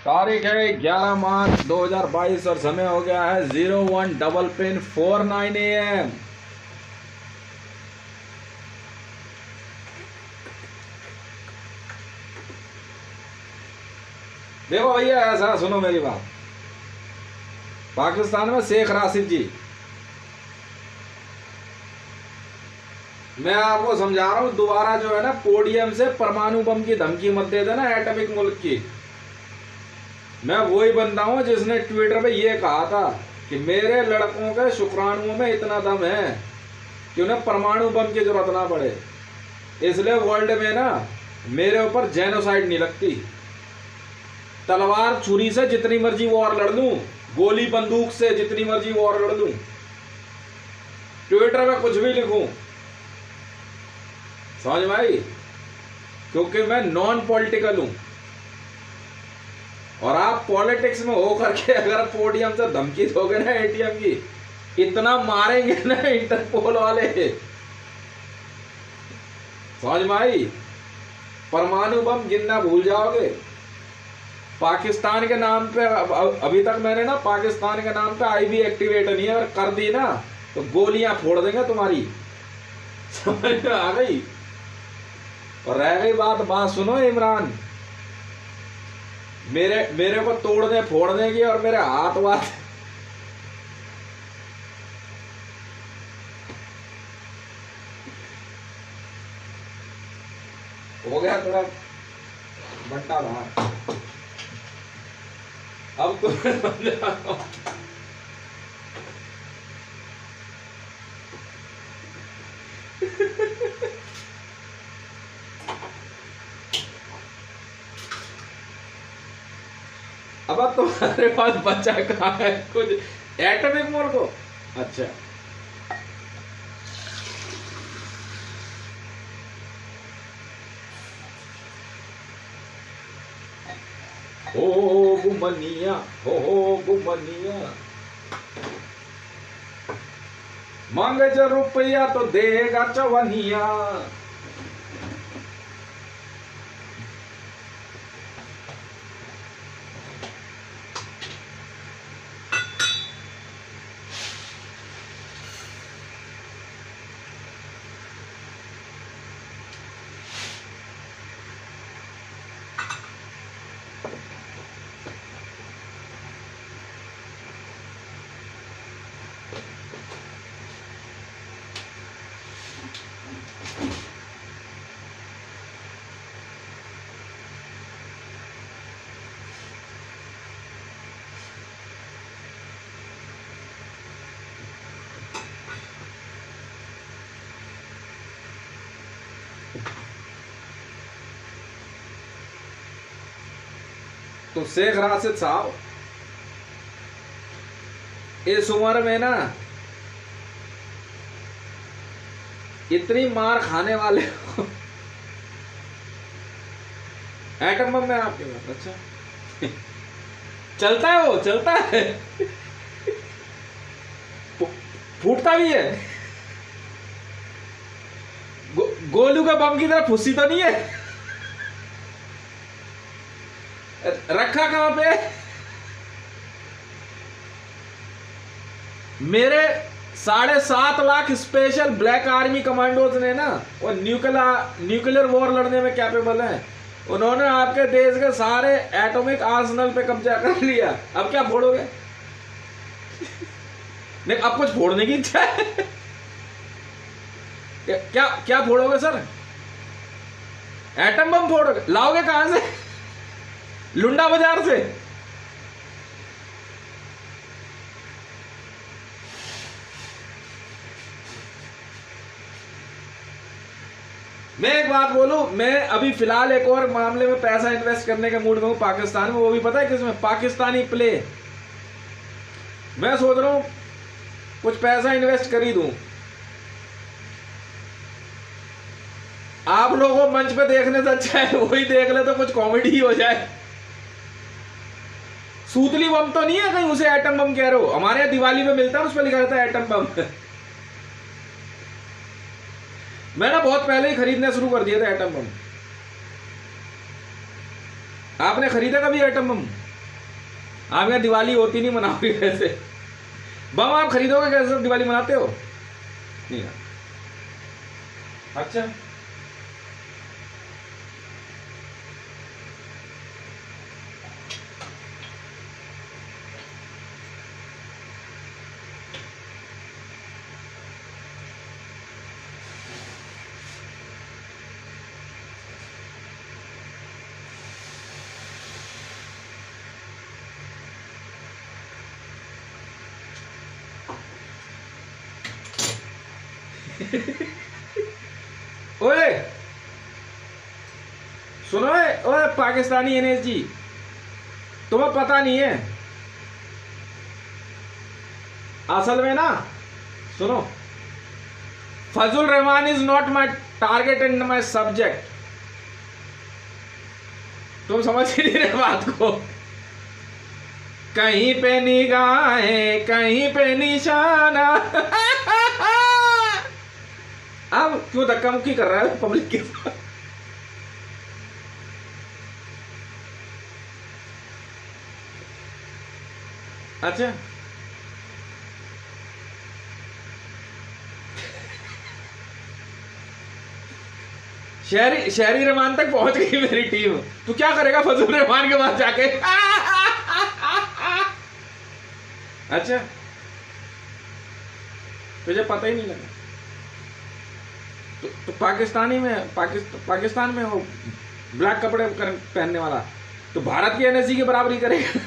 तारीख है 11 मार्च 2022 और समय हो गया है 01:49 AM। देखो भैया, ऐसा सुनो मेरी बात। पाकिस्तान में शेख राशिद जी, मैं आपको समझा रहा हूं दोबारा जो है ना, पोडियम से परमाणु बम की धमकी मत दे देना एटॉमिक मुल्क की। मैं वही बंदा हूं जिसने ट्विटर पे ये कहा था कि मेरे लड़कों के शुक्राणुओं में इतना दम है कि उन्हें परमाणु बम की जरूरत ना पड़े, इसलिए वर्ल्ड में ना मेरे ऊपर जेनोसाइड नहीं लगती। तलवार छुरी से जितनी मर्जी वॉर लड़ लूं, गोली बंदूक से जितनी मर्जी वॉर लड़ लूं, ट्विटर पे कुछ भी लिखूं, समझ में आई? क्योंकि मैं नॉन पॉलिटिकल हूं। और आप पॉलिटिक्स में हो करके अगर पोडियम से धमकी दोगे ना एटीएम की, इतना मारेंगे ना इंटरपोल वाले, समझ में आई? परमाणु बम गिनना भूल जाओगे। पाकिस्तान के नाम पे अभी तक मैंने ना पाकिस्तान के नाम पे आईबी एक्टिवेट नहीं है, अगर कर दी ना तो गोलियां फोड़ देंगे तुम्हारी, समझ में आ गई? और रह गई बात सुनो इमरान, मेरे को तोड़ने फोड़ने की और मेरे हाथ वाथ हो गया थोड़ा बट्टा बाहर। अब तो अब तुम्हारे पास बच्चा कहाँ है? कुछ एटॉमिक मोल को? अच्छा, हो गुमनिया, हो गुमनिया, मांगे जो रुपया तो देगा चवनिया। तो शेख राशिद साहब इस उम्र में ना इतनी मार खाने वाले हो। एटम बम में आपके पास? अच्छा, चलता है वो, चलता है, फूटता भी है। गोलू का बम की तरह फुस्सी तो नहीं है? रखा कहां पे? मेरे 7.5 lakh special black army commandos ने ना, वो न्यूक्लियर वॉर लड़ने में कैपेबल हैं। उन्होंने आपके देश के सारे एटॉमिक आर्सेनल पे कब्जा कर लिया। अब क्या फोड़ोगे? नहीं, अब कुछ फोड़ने की इच्छा है? क्या क्या फोड़ोगे सर? Atom bomb फोड़ोगे? लाओगे कहां से? लुंडा बाजार से? मैं एक बात बोलूं, मैं अभी फिलहाल एक और मामले में पैसा इन्वेस्ट करने के मूड में हूं पाकिस्तान में। वो भी पता है किसमें? पाकिस्तानी प्ले। मैं सोच रहा हूं कुछ पैसा इन्वेस्ट कर ही दूं। आप लोगों मंच पे देखने से अच्छा है वही देख ले तो कुछ कॉमेडी ही हो जाए। सूतली बम तो नहीं है कहीं उसे एटम बम कह रहे हो? हमारे यहाँ दिवाली में मिलता है, उस पर लिखा रहता है एटम बम। मैंने बहुत पहले ही खरीदना शुरू कर दिया था एटम बम। आपने खरीदा कभी एटम बम? आप यहाँ दिवाली होती नहीं मनाओगे कैसे? बम आप खरीदोगे कैसे? दिवाली मनाते हो नहीं ना? अच्छा ओए सुनो, ओए पाकिस्तानी एनएसजी, तुम्हें पता नहीं है असल में ना, सुनो, Fazal Rahman is not my target and my subject. तुम समझ ही नहीं रहे बात को। कहीं पे निगाहें कहीं पे निशाना। अब क्यों धक्का मुक्की कर रहा है पब्लिक के साथ? अच्छा शहरी रहमान तक पहुंच गई मेरी टीम। तू क्या करेगा फजल रहमान के पास जाके? अच्छा तुझे पता ही नहीं लगा? तो पाकिस्तानी में पाकिस्तान में वो ब्लैक कपड़े पहनने वाला तो भारत की एनएसजी की बराबरी करेगा?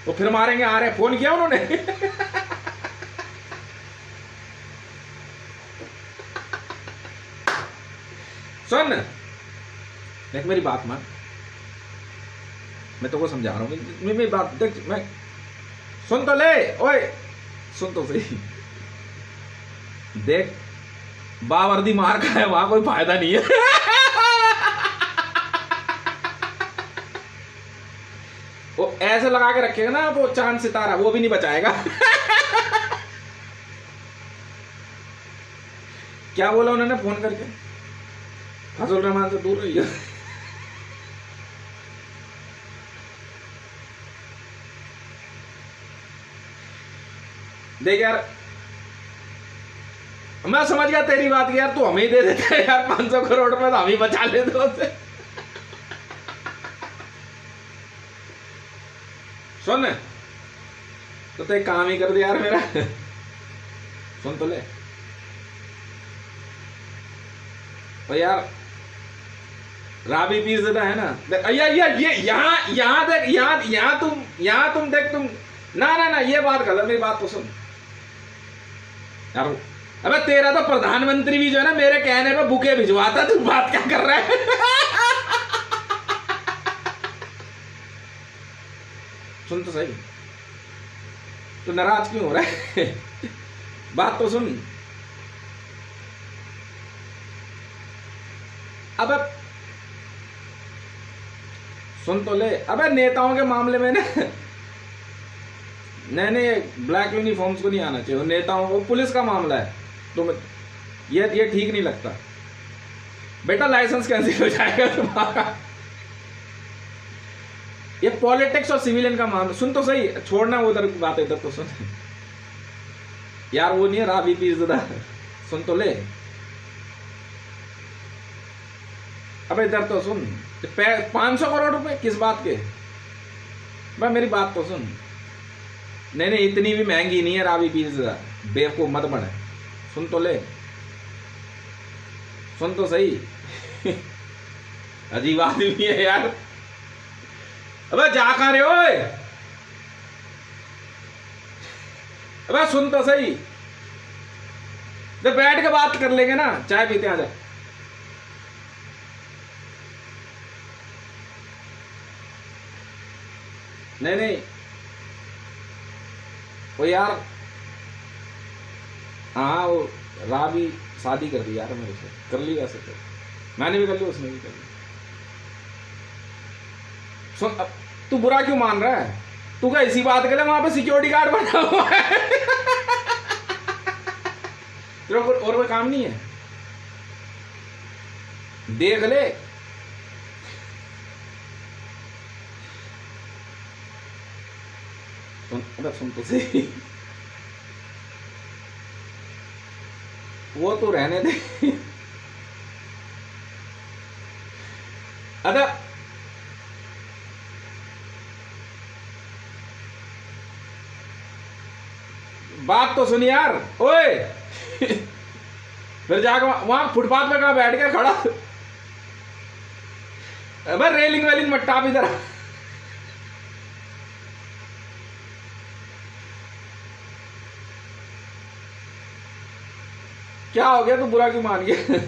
वो फिर मारेंगे। आ रहे फोन किया उन्होंने? सुन देख मेरी बात मान, मैं तो को समझा रहा हूँ। मेरी बात देख, मैं सुन तो ले। ओए सुन तो सही, देख बावर्दी मार का है, वहां कोई फायदा नहीं है। वो ऐसे लगा के रखेगा ना वो चांद सितारा, वो भी नहीं बचाएगा। क्या बोला उन्होंने फोन करके? फजल रहमान से दूर रहिए। देख यार, मैं समझ गया तेरी बात की यार, तू हमें ही दे देते यार 500 करोड़ रुपए, तो हम ही बचा लेते उसे। सुन तो एक काम ही कर दे यार मेरा। सुन तो ले। और यार राबी पिज्जा है ना यार, ये यहाँ देख, यहाँ तुम देख, तुम ना ये बात गलत, मेरी बात तो सुन यार। अबे तेरा तो प्रधानमंत्री भी जो है ना मेरे कहने पे बुके भिजवाता, तू बात क्या कर रहा है? सुन तो सही, तो नाराज क्यों हो रहा है? बात तो सुन। अब सुन तो ले। अबे नेताओं के मामले में ना, नहीं ब्लैक यूनिफॉर्म्स को नहीं आना चाहिए नेताओं को, पुलिस का मामला है तो ये ठीक नहीं लगता बेटा। लाइसेंस कैंसिल हो जाएगा तुम्हारा। ये पॉलिटिक्स और सिविलियन का मामला। सुन तो सही, छोड़ना उधर की बात, इधर तो सुन यार। वो नहीं है राबी पिज्जा, सुन तो ले। अब इधर तो सुन, 500 करोड़ रुपए किस बात के? भाई मेरी बात तो सुन। नहीं इतनी भी महंगी नहीं है राबी पिज्जा, बेवकूफ मत बने। सुन तो ले, सुन तो सही। अजीब आदमी है यार। अबे जा कहां रहे हो? अबे सुन तो सही, जब बैठ के बात कर लेंगे ना, चाय पीते आ जा। नहीं वो यार, हाँ वो राबी शादी कर दी यार मेरे से, कर ली वैसे तो, मैंने भी कर ली, उसने भी कर ली। सुन अब तू बुरा क्यों मान रहा है? तू क्या इसी बात के लिए वहां पे सिक्योरिटी गार्ड बना हुआ है? तेरे और कोई काम नहीं है? देख ले। अबे सुन तो सही। वो तो रहने दे। अरे बात तो सुन यार, ओए। फिर जाकर वहां फुटपाथ पे कहा बैठ के खड़ा। अबे रेलिंग वेलिंग मत टाप इधर। क्या हो गया, तू बुरा क्यों मान गया?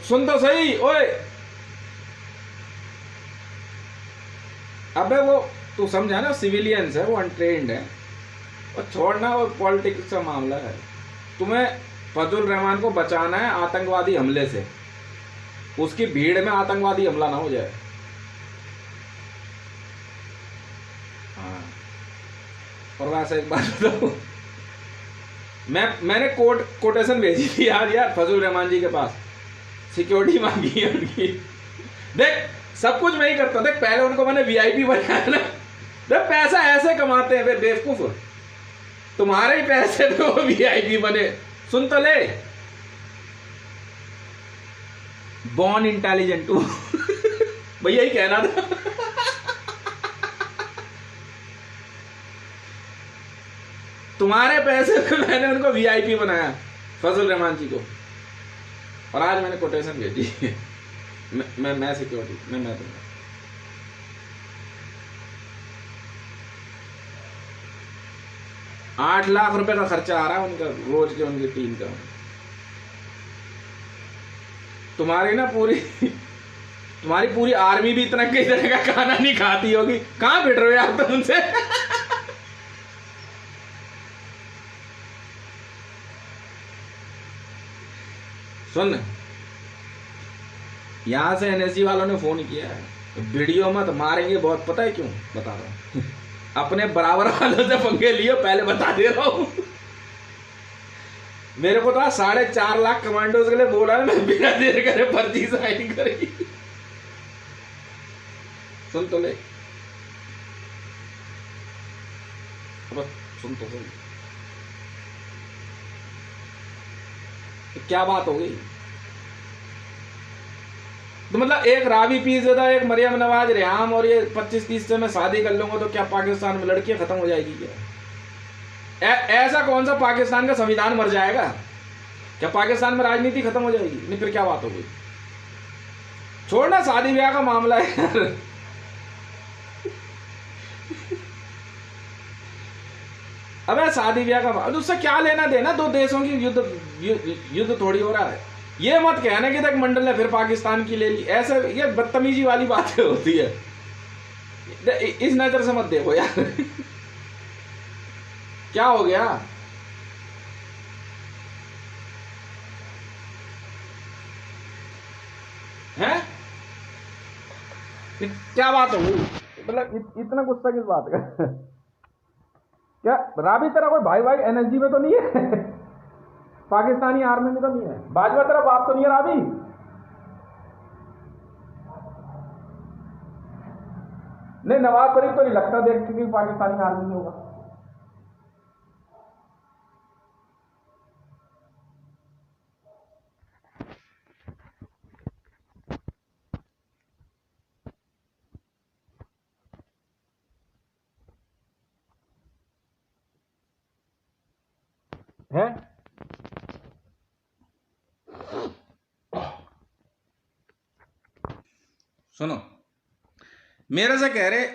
सुन तो सही, ओए। अबे वो तू समझा ना, सिविलियंस है, वो अनट्रेन्ड है। और छोड़ना, वो पॉलिटिक्स का मामला है। तुम्हें फजल रहमान को बचाना है आतंकवादी हमले से, उसकी भीड़ में आतंकवादी हमला ना हो जाए। हाँ। और वैसे एक बात बताऊं, मैंने कोटेशन भेजी थी यार फजल रहमान जी के पास, सिक्योरिटी मांगी है उनकी। देख सब कुछ मैं ही करता हूं। देख पहले उनको मैंने वीआईपी बनाया ना। देख पैसा ऐसे कमाते हैं बेवकूफ, तुम्हारे ही पैसे पे वो वीआईपी बने। सुन तो ले, बॉर्न इंटेलिजेंट टू। भैया ही कहना था। तुम्हारे पैसे पे मैंने उनको वीआईपी बनाया, फजल रहमान जी को। और आज मैंने कोटेशन भेजी। मैं सिक्योरिटी मैं दूंगा। 8 लाख रुपए का खर्चा आ रहा है उनका रोज के, उनकी टीम का। तुम्हारी ना तुम्हारी पूरी आर्मी भी इतना किस तरह का खाना नहीं खाती होगी। कहां बैठ रहे हो यार तुम उनसे? सुन, यहां से एनएसजी वालों ने फोन किया है, वीडियो मत मारेंगे बहुत, पता है क्यों बता रहा हूं। अपने बराबर वालों से पंगे लियो, पहले बता दे रहा हूं। मेरे को तो 4.5 लाख कमांडोज के लिए बोला है, मैं बिना देर करे फर्जी साइन करेगी। सुन तो ले, सुन तो सही, क्या बात हो गई? तो मतलब एक रावी पीरज़ादा, एक मरियम नवाज रेहाम और ये 25-30 से मैं शादी कर लूंगा तो क्या पाकिस्तान में लड़कियां खत्म हो जाएगी क्या? ऐसा कौन सा पाकिस्तान का संविधान मर जाएगा? क्या पाकिस्तान में राजनीति खत्म हो जाएगी? नहीं फिर क्या बात हो गई? छोड़ना, शादी ब्याह का मामला है यार। अबे शादी ब्याह का मामला, उससे क्या लेना देना? दो देशों की युद्ध थोड़ी हो रहा है। ये मत कहना कि तक मंडल ने फिर पाकिस्तान की ले ली, ऐसे ये बदतमीजी वाली बातें होती है। इस नजर से मत देखो यार। क्या हो गया? हैं? क्या बात हो गई? मतलब इतना गुस्सा किस बात का? क्या राबी तेरा कोई भाई भाई एनएसजी में तो नहीं है? पाकिस्तानी आर्मी में तो नहीं है? बाजवा तेरा बाप तो नहीं है राबी? नहीं नवाज शरीफ तो नहीं लगता देख के पाकिस्तानी आर्मी में होगा। है सुनो, मेरे से कह रहे,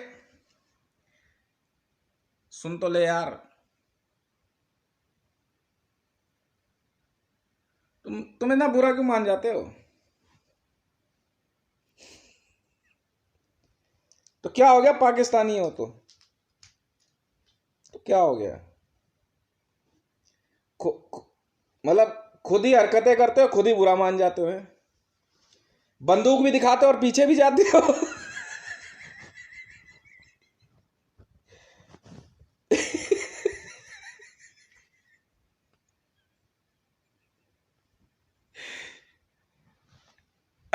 सुन तो ले यार, तुम इतना बुरा क्यों मान जाते हो? तो क्या हो गया पाकिस्तानी हो तो क्या हो गया? मतलब खुद ही हरकतें करते हो, खुद ही बुरा मान जाते हो। बंदूक भी दिखाते हो और पीछे भी जाते हो।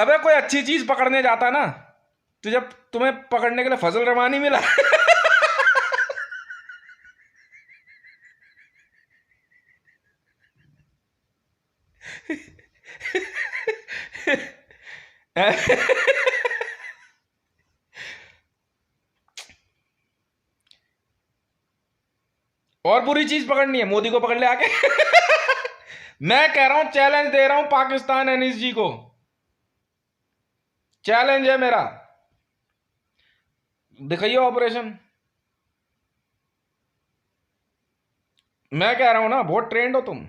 अबे कोई अच्छी चीज पकड़ने जाता ना, तो जब तुम्हें पकड़ने के लिए फजल रहमानी मिला और बुरी चीज पकड़नी है, मोदी को पकड़ ले आके मैं कह रहा हूं, चैलेंज दे रहा हूं पाकिस्तान एनएसजी को, चैलेंज है मेरा, दिखाइए ऑपरेशन। मैं कह रहा हूं ना, बहुत ट्रेंड हो तुम।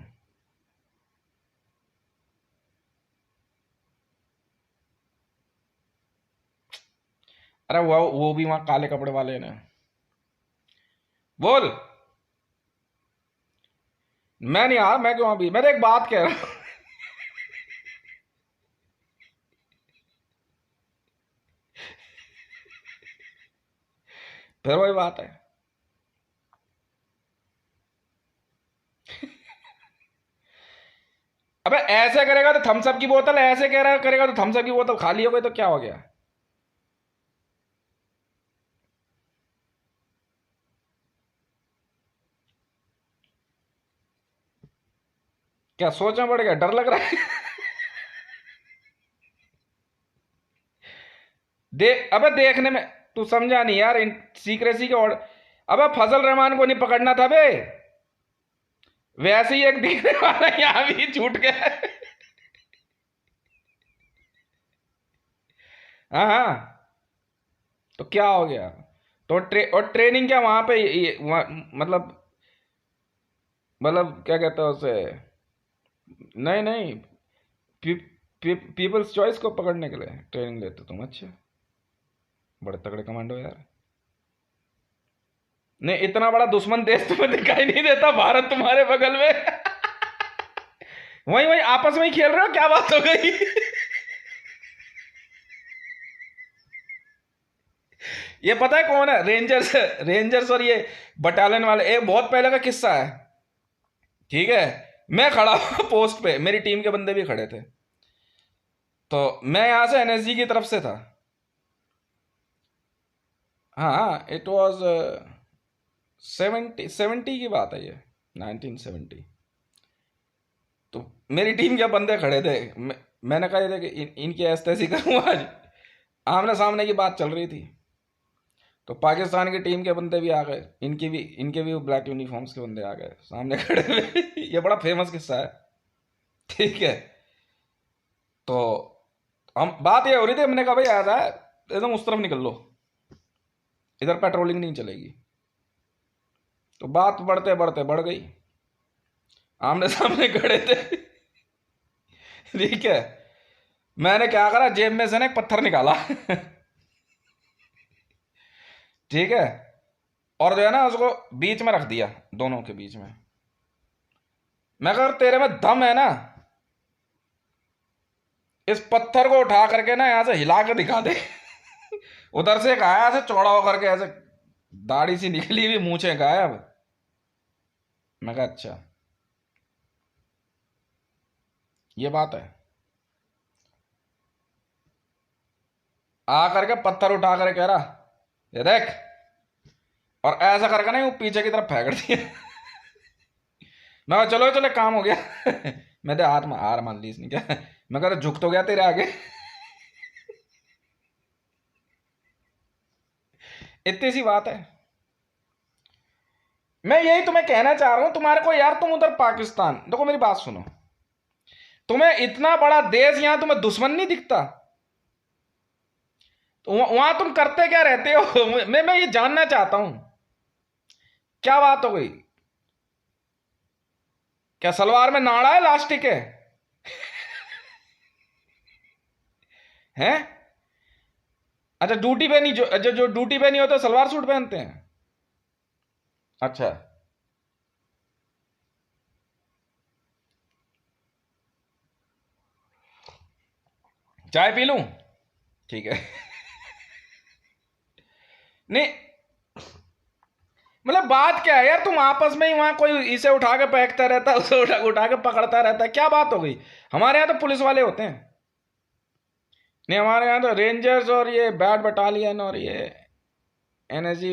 अरे वो भी वहां काले कपड़े वाले ने। बोल। मैं नहीं आ, मैं क्यों अभी, मैं तो एक बात कह रहा हूं फिर वही बात है अबे ऐसे करेगा तो थम्सअप की बोतल, ऐसे कह रहा करेगा तो थम्सअप की बोतल खाली हो गई तो क्या हो गया? क्या सोचना पड़ेगा, डर लग रहा है अबे देखने में तू समझा नहीं यार, सीक्रेसी के ऑर्डर। अबे फजल रहमान को नहीं पकड़ना था बे, वैसे ही एक दिखने वाला यहां भी छूट गया हाँ हाँ, तो क्या हो गया? तो और ट्रेनिंग क्या वहां पे मतलब क्या कहते हैं उसे? नहीं नहीं, पीपल्स चॉइस को पकड़ने के लिए ट्रेनिंग लेते तुम? अच्छा, बड़े तगड़े कमांडो यार। नहीं, इतना बड़ा दुश्मन देश तुम्हें दिखाई नहीं देता, भारत तुम्हारे बगल में वही वही आपस में ही खेल रहे हो, क्या बात हो गई ये पता है कौन है? रेंजर्स, रेंजर्स और ये बटालियन वाले। एक बहुत पहले का किस्सा है, ठीक है। मैं खड़ा हूं पोस्ट पे, मेरी टीम के बंदे भी खड़े थे, तो मैं यहां से एनएसजी की तरफ से था। हाँ, इट वाज 70 की बात है ये, 1970। तो मेरी टीम के बंदे खड़े थे, मैंने कहा ये देख इनकी ऐसी करूँ आज, आमने सामने की बात चल रही थी। तो पाकिस्तान की टीम के बंदे भी आ गए, इनके भी ब्लैक यूनिफॉर्म्स के बंदे आ गए, सामने खड़े हुए ये बड़ा फेमस किस्सा है, ठीक है। तो हम बात ये हो रही थी, हमने कहा भाई आ जाए एकदम उस तरफ निकल लो, इधर पेट्रोलिंग नहीं चलेगी। तो बात बढ़ते बढ़ते बढ़ गई, आमने सामने खड़े थे ठीक है। मैंने क्या करा, जेब में से ना एक पत्थर निकाला ठीक है, और जो है ना उसको बीच में रख दिया, दोनों के बीच में। मैं अगर तेरे में दम है ना, इस पत्थर को उठा करके ना यहां से हिला के दिखा दे उधर से एक आया ऐसे चौड़ा होकर के, ऐसे दाढ़ी सी निकली हुई, मूछें गायब। मैं कहा अच्छा, ये बात है। आ करके पत्थर उठा कर कह रहा ये देख, और ऐसा करके ना वो पीछे की तरफ फेंक दिया मैं कहा चलो चलो काम हो गया मैं तो हार मान ली इसने, क्या मैं कह रहा झुक तो गया तेरे आगे इतनी सी बात है। मैं यही तुम्हें कहना चाह रहा हूं, तुम्हारे को यार, तुम उधर पाकिस्तान देखो, मेरी बात सुनो, तुम्हें इतना बड़ा देश, यहां तुम्हें दुश्मन नहीं दिखता? तो वहां तुम करते क्या रहते हो मैं ये जानना चाहता हूं, क्या बात हो गई? क्या सलवार में नाड़ा है, लास्टिक है हैं? अच्छा, ड्यूटी पे नहीं, जो ड्यूटी पे नहीं होता सलवार सूट पहनते हैं? अच्छा, चाय पी लूं? ठीक है नहीं, मतलब बात क्या है यार, तुम आपस में ही वहां कोई इसे उठा के फेंकता रहता है, उसे उठा के पकड़ता रहता है, क्या बात हो गई? हमारे यहाँ तो पुलिस वाले होते हैं, नहीं, हमारे यहाँ तो रेंजर्स और ये बैट बटालियन और ये एनएसजी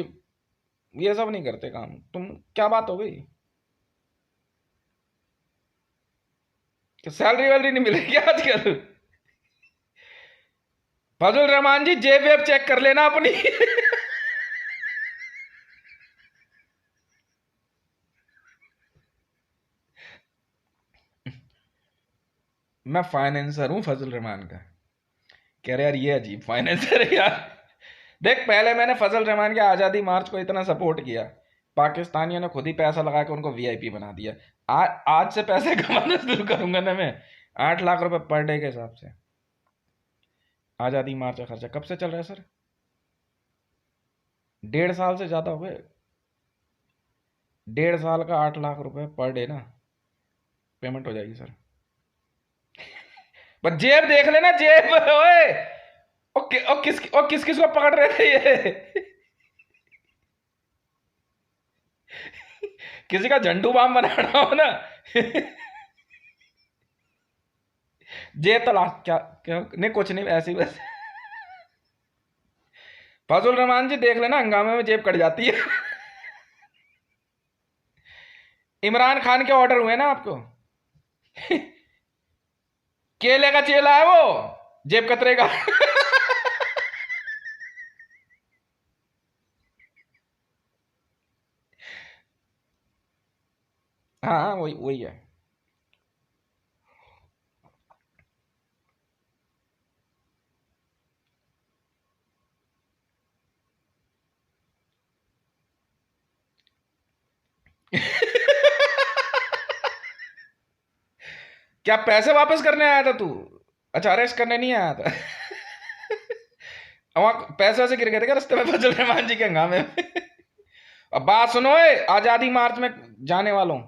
ये सब नहीं करते काम। तुम क्या बात हो गई कि सैलरी वैलरी नहीं मिलेगी आजकल? फजल रहमान जी जेब वेब चेक कर लेना अपनी। मैं फाइनेंसर हूं फजल रहमान का। कह रहे यार ये अजीब फाइनेंसर है यार। देख, पहले मैंने फजल रहमान के आज़ादी मार्च को इतना सपोर्ट किया, पाकिस्तानियों ने खुद ही पैसा लगा के उनको वीआईपी बना दिया। आज से पैसे कमाना शुरू करूंगा ना मैं, 8 लाख रुपए पर डे के हिसाब से। आज़ादी मार्च का खर्चा कब से चल रहा है सर? 1.5 साल से ज़्यादा हो गए। 1.5 साल का 8 लाख रुपए पर डे ना पेमेंट हो जाएगी सर। बस जेब देख लेना, जेब ओए। और किस किस को पकड़ रहे थे ये? किसी का झंडू बाम बनाना हो ना। जेब तलाश क्या क्या नहीं, कुछ नहीं, ऐसी बस। फजल रहमान जी देख लेना, हंगामे में जेब कट जाती है। इमरान खान के ऑर्डर हुए ना आपको? केले का चेला है वो, जेब कतरेगा। हाँ हाँ, वही वही है। क्या पैसे वापस करने आया था तू? अच्छा, अरेस्ट करने नहीं आया था। वहां पैसे वैसे गिर गए थे क्या रास्ते में फजल रहमान जी के हंगामे में? अब बात सुनो, आजादी मार्च में जाने वालों,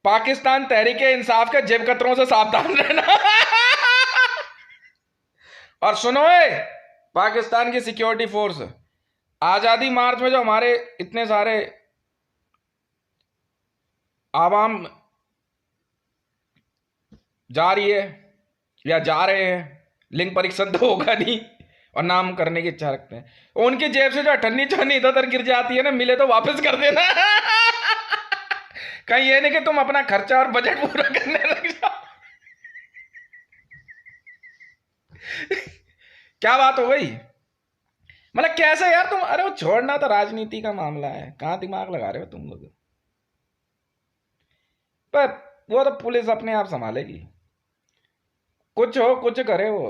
पाकिस्तान तहरीक इंसाफ के जेब कतरों से सावधान रहना। और सुनो, पाकिस्तान की सिक्योरिटी फोर्स, आजादी मार्च में जो हमारे इतने सारे आवाम जा रही है या जा रहे हैं, लिंग परीक्षण तो होगा नहीं और नाम करने की इच्छा रखते हैं, उनकी जेब से जो अठन्नी चौन्नी इधर उधर गिर जाती है ना, मिले तो वापस कर देना। कहीं ये नहीं कि तुम अपना खर्चा और बजट पूरा करने लग जाओ। क्या बात हो गई? मतलब कैसे यार तुम? अरे वो छोड़ना, तो राजनीति का मामला है, कहां दिमाग लगा रहे हो तुम लोग? पर वो तो पुलिस अपने आप संभालेगी। कुछ हो कुछ करे वो,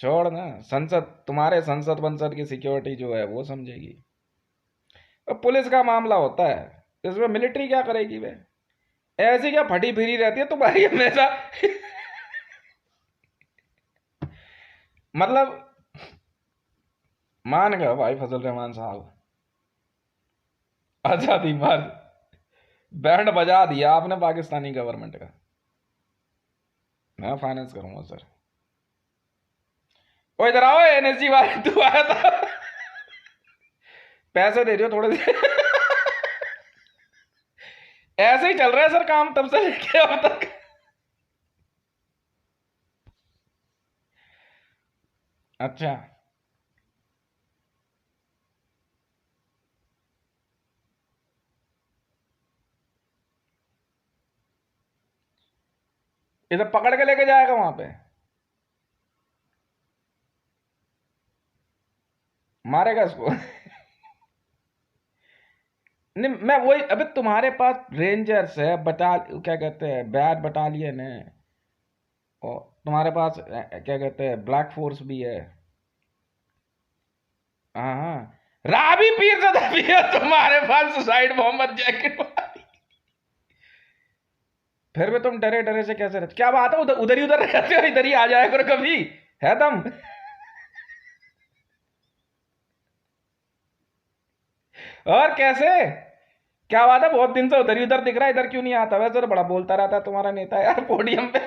छोड़ ना। संसद, तुम्हारे संसद वंसद की सिक्योरिटी जो है वो समझेगी। और पुलिस का मामला होता है, इसमें मिलिट्री क्या करेगी वे? ऐसी क्या फटी फिरी रहती है तुम्हारी हमेशा? मतलब मान गए भाई फजल रहमान साहब, आजादी मार्च बैंड बजा दिया आपने पाकिस्तानी गवर्नमेंट का। मैं फाइनेंस करूंगा सर। ओ इधर आओ, एनएसजी वाले तू आया था। पैसे दे दियो थोड़े से। ऐसे ही चल रहा है सर काम तब से लेके अब तक। अच्छा, इधर पकड़ के लेके जाएगा वहां पे, मारेगा इसको। नहीं, मैं वही, अबे तुम्हारे पास रेंजर्स है, क्या कहते हैं, बैट बटालियन है, और तुम्हारे पास क्या कहते हैं, ब्लैक फोर्स भी है। हाँ हाँ, राबी पीरज़ादा भी है तुम्हारे पास, सुसाइड मोहम्मद जैकेट वाली। फिर भी तुम डरे डरे से कैसे रहते? क्या बात है, उधर उधर ही उधर रहते हो, इधर ही आ जाया करो कभी, है तुम? और कैसे? क्या बात है, बहुत दिन से उधर ही उधर दिख रहा है, इधर क्यों नहीं आता? वैसे तो बड़ा बोलता रहता है तुम्हारा नेता यार पोडियम पे।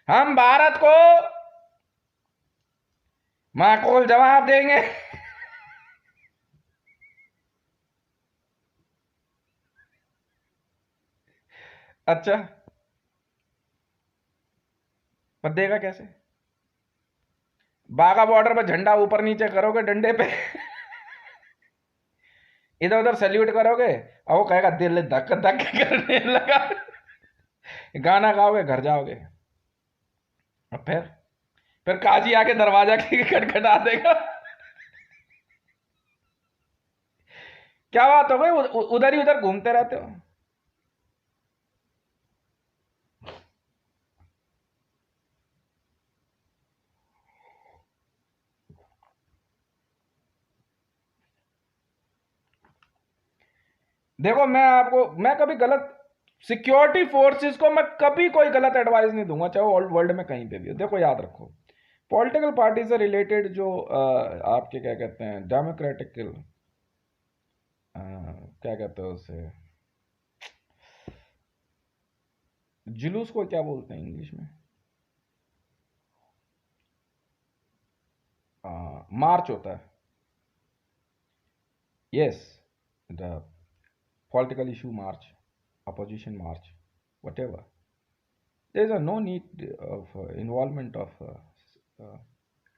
हम भारत को माकूल जवाब देंगे। अच्छा, पर देगा कैसे? बाघा बॉर्डर पर झंडा ऊपर नीचे करोगे डंडे पे इधर उधर सैल्यूट करोगे और वो कहेगा दिल धक धक करने लगा गाना गाओगे, घर जाओगे। और फिर काजी आके दरवाजा के खटखटा देगा क्या बात हो गई, उधर ही उधर घूमते रहते हो। देखो मैं कभी गलत सिक्योरिटी फोर्सेस को मैं कभी कोई गलत एडवाइस नहीं दूंगा, चाहे वो वर्ल्ड में कहीं पे भी हो। देखो याद रखो, पॉलिटिकल पार्टी से रिलेटेड जो आपके क्या कहते हैं डेमोक्रेटिक क्या कहते हैं उसे, जुलूस को क्या बोलते हैं इंग्लिश में, मार्च होता है, yes, the political issue March, opposition march, whatever. There is no need of involvement of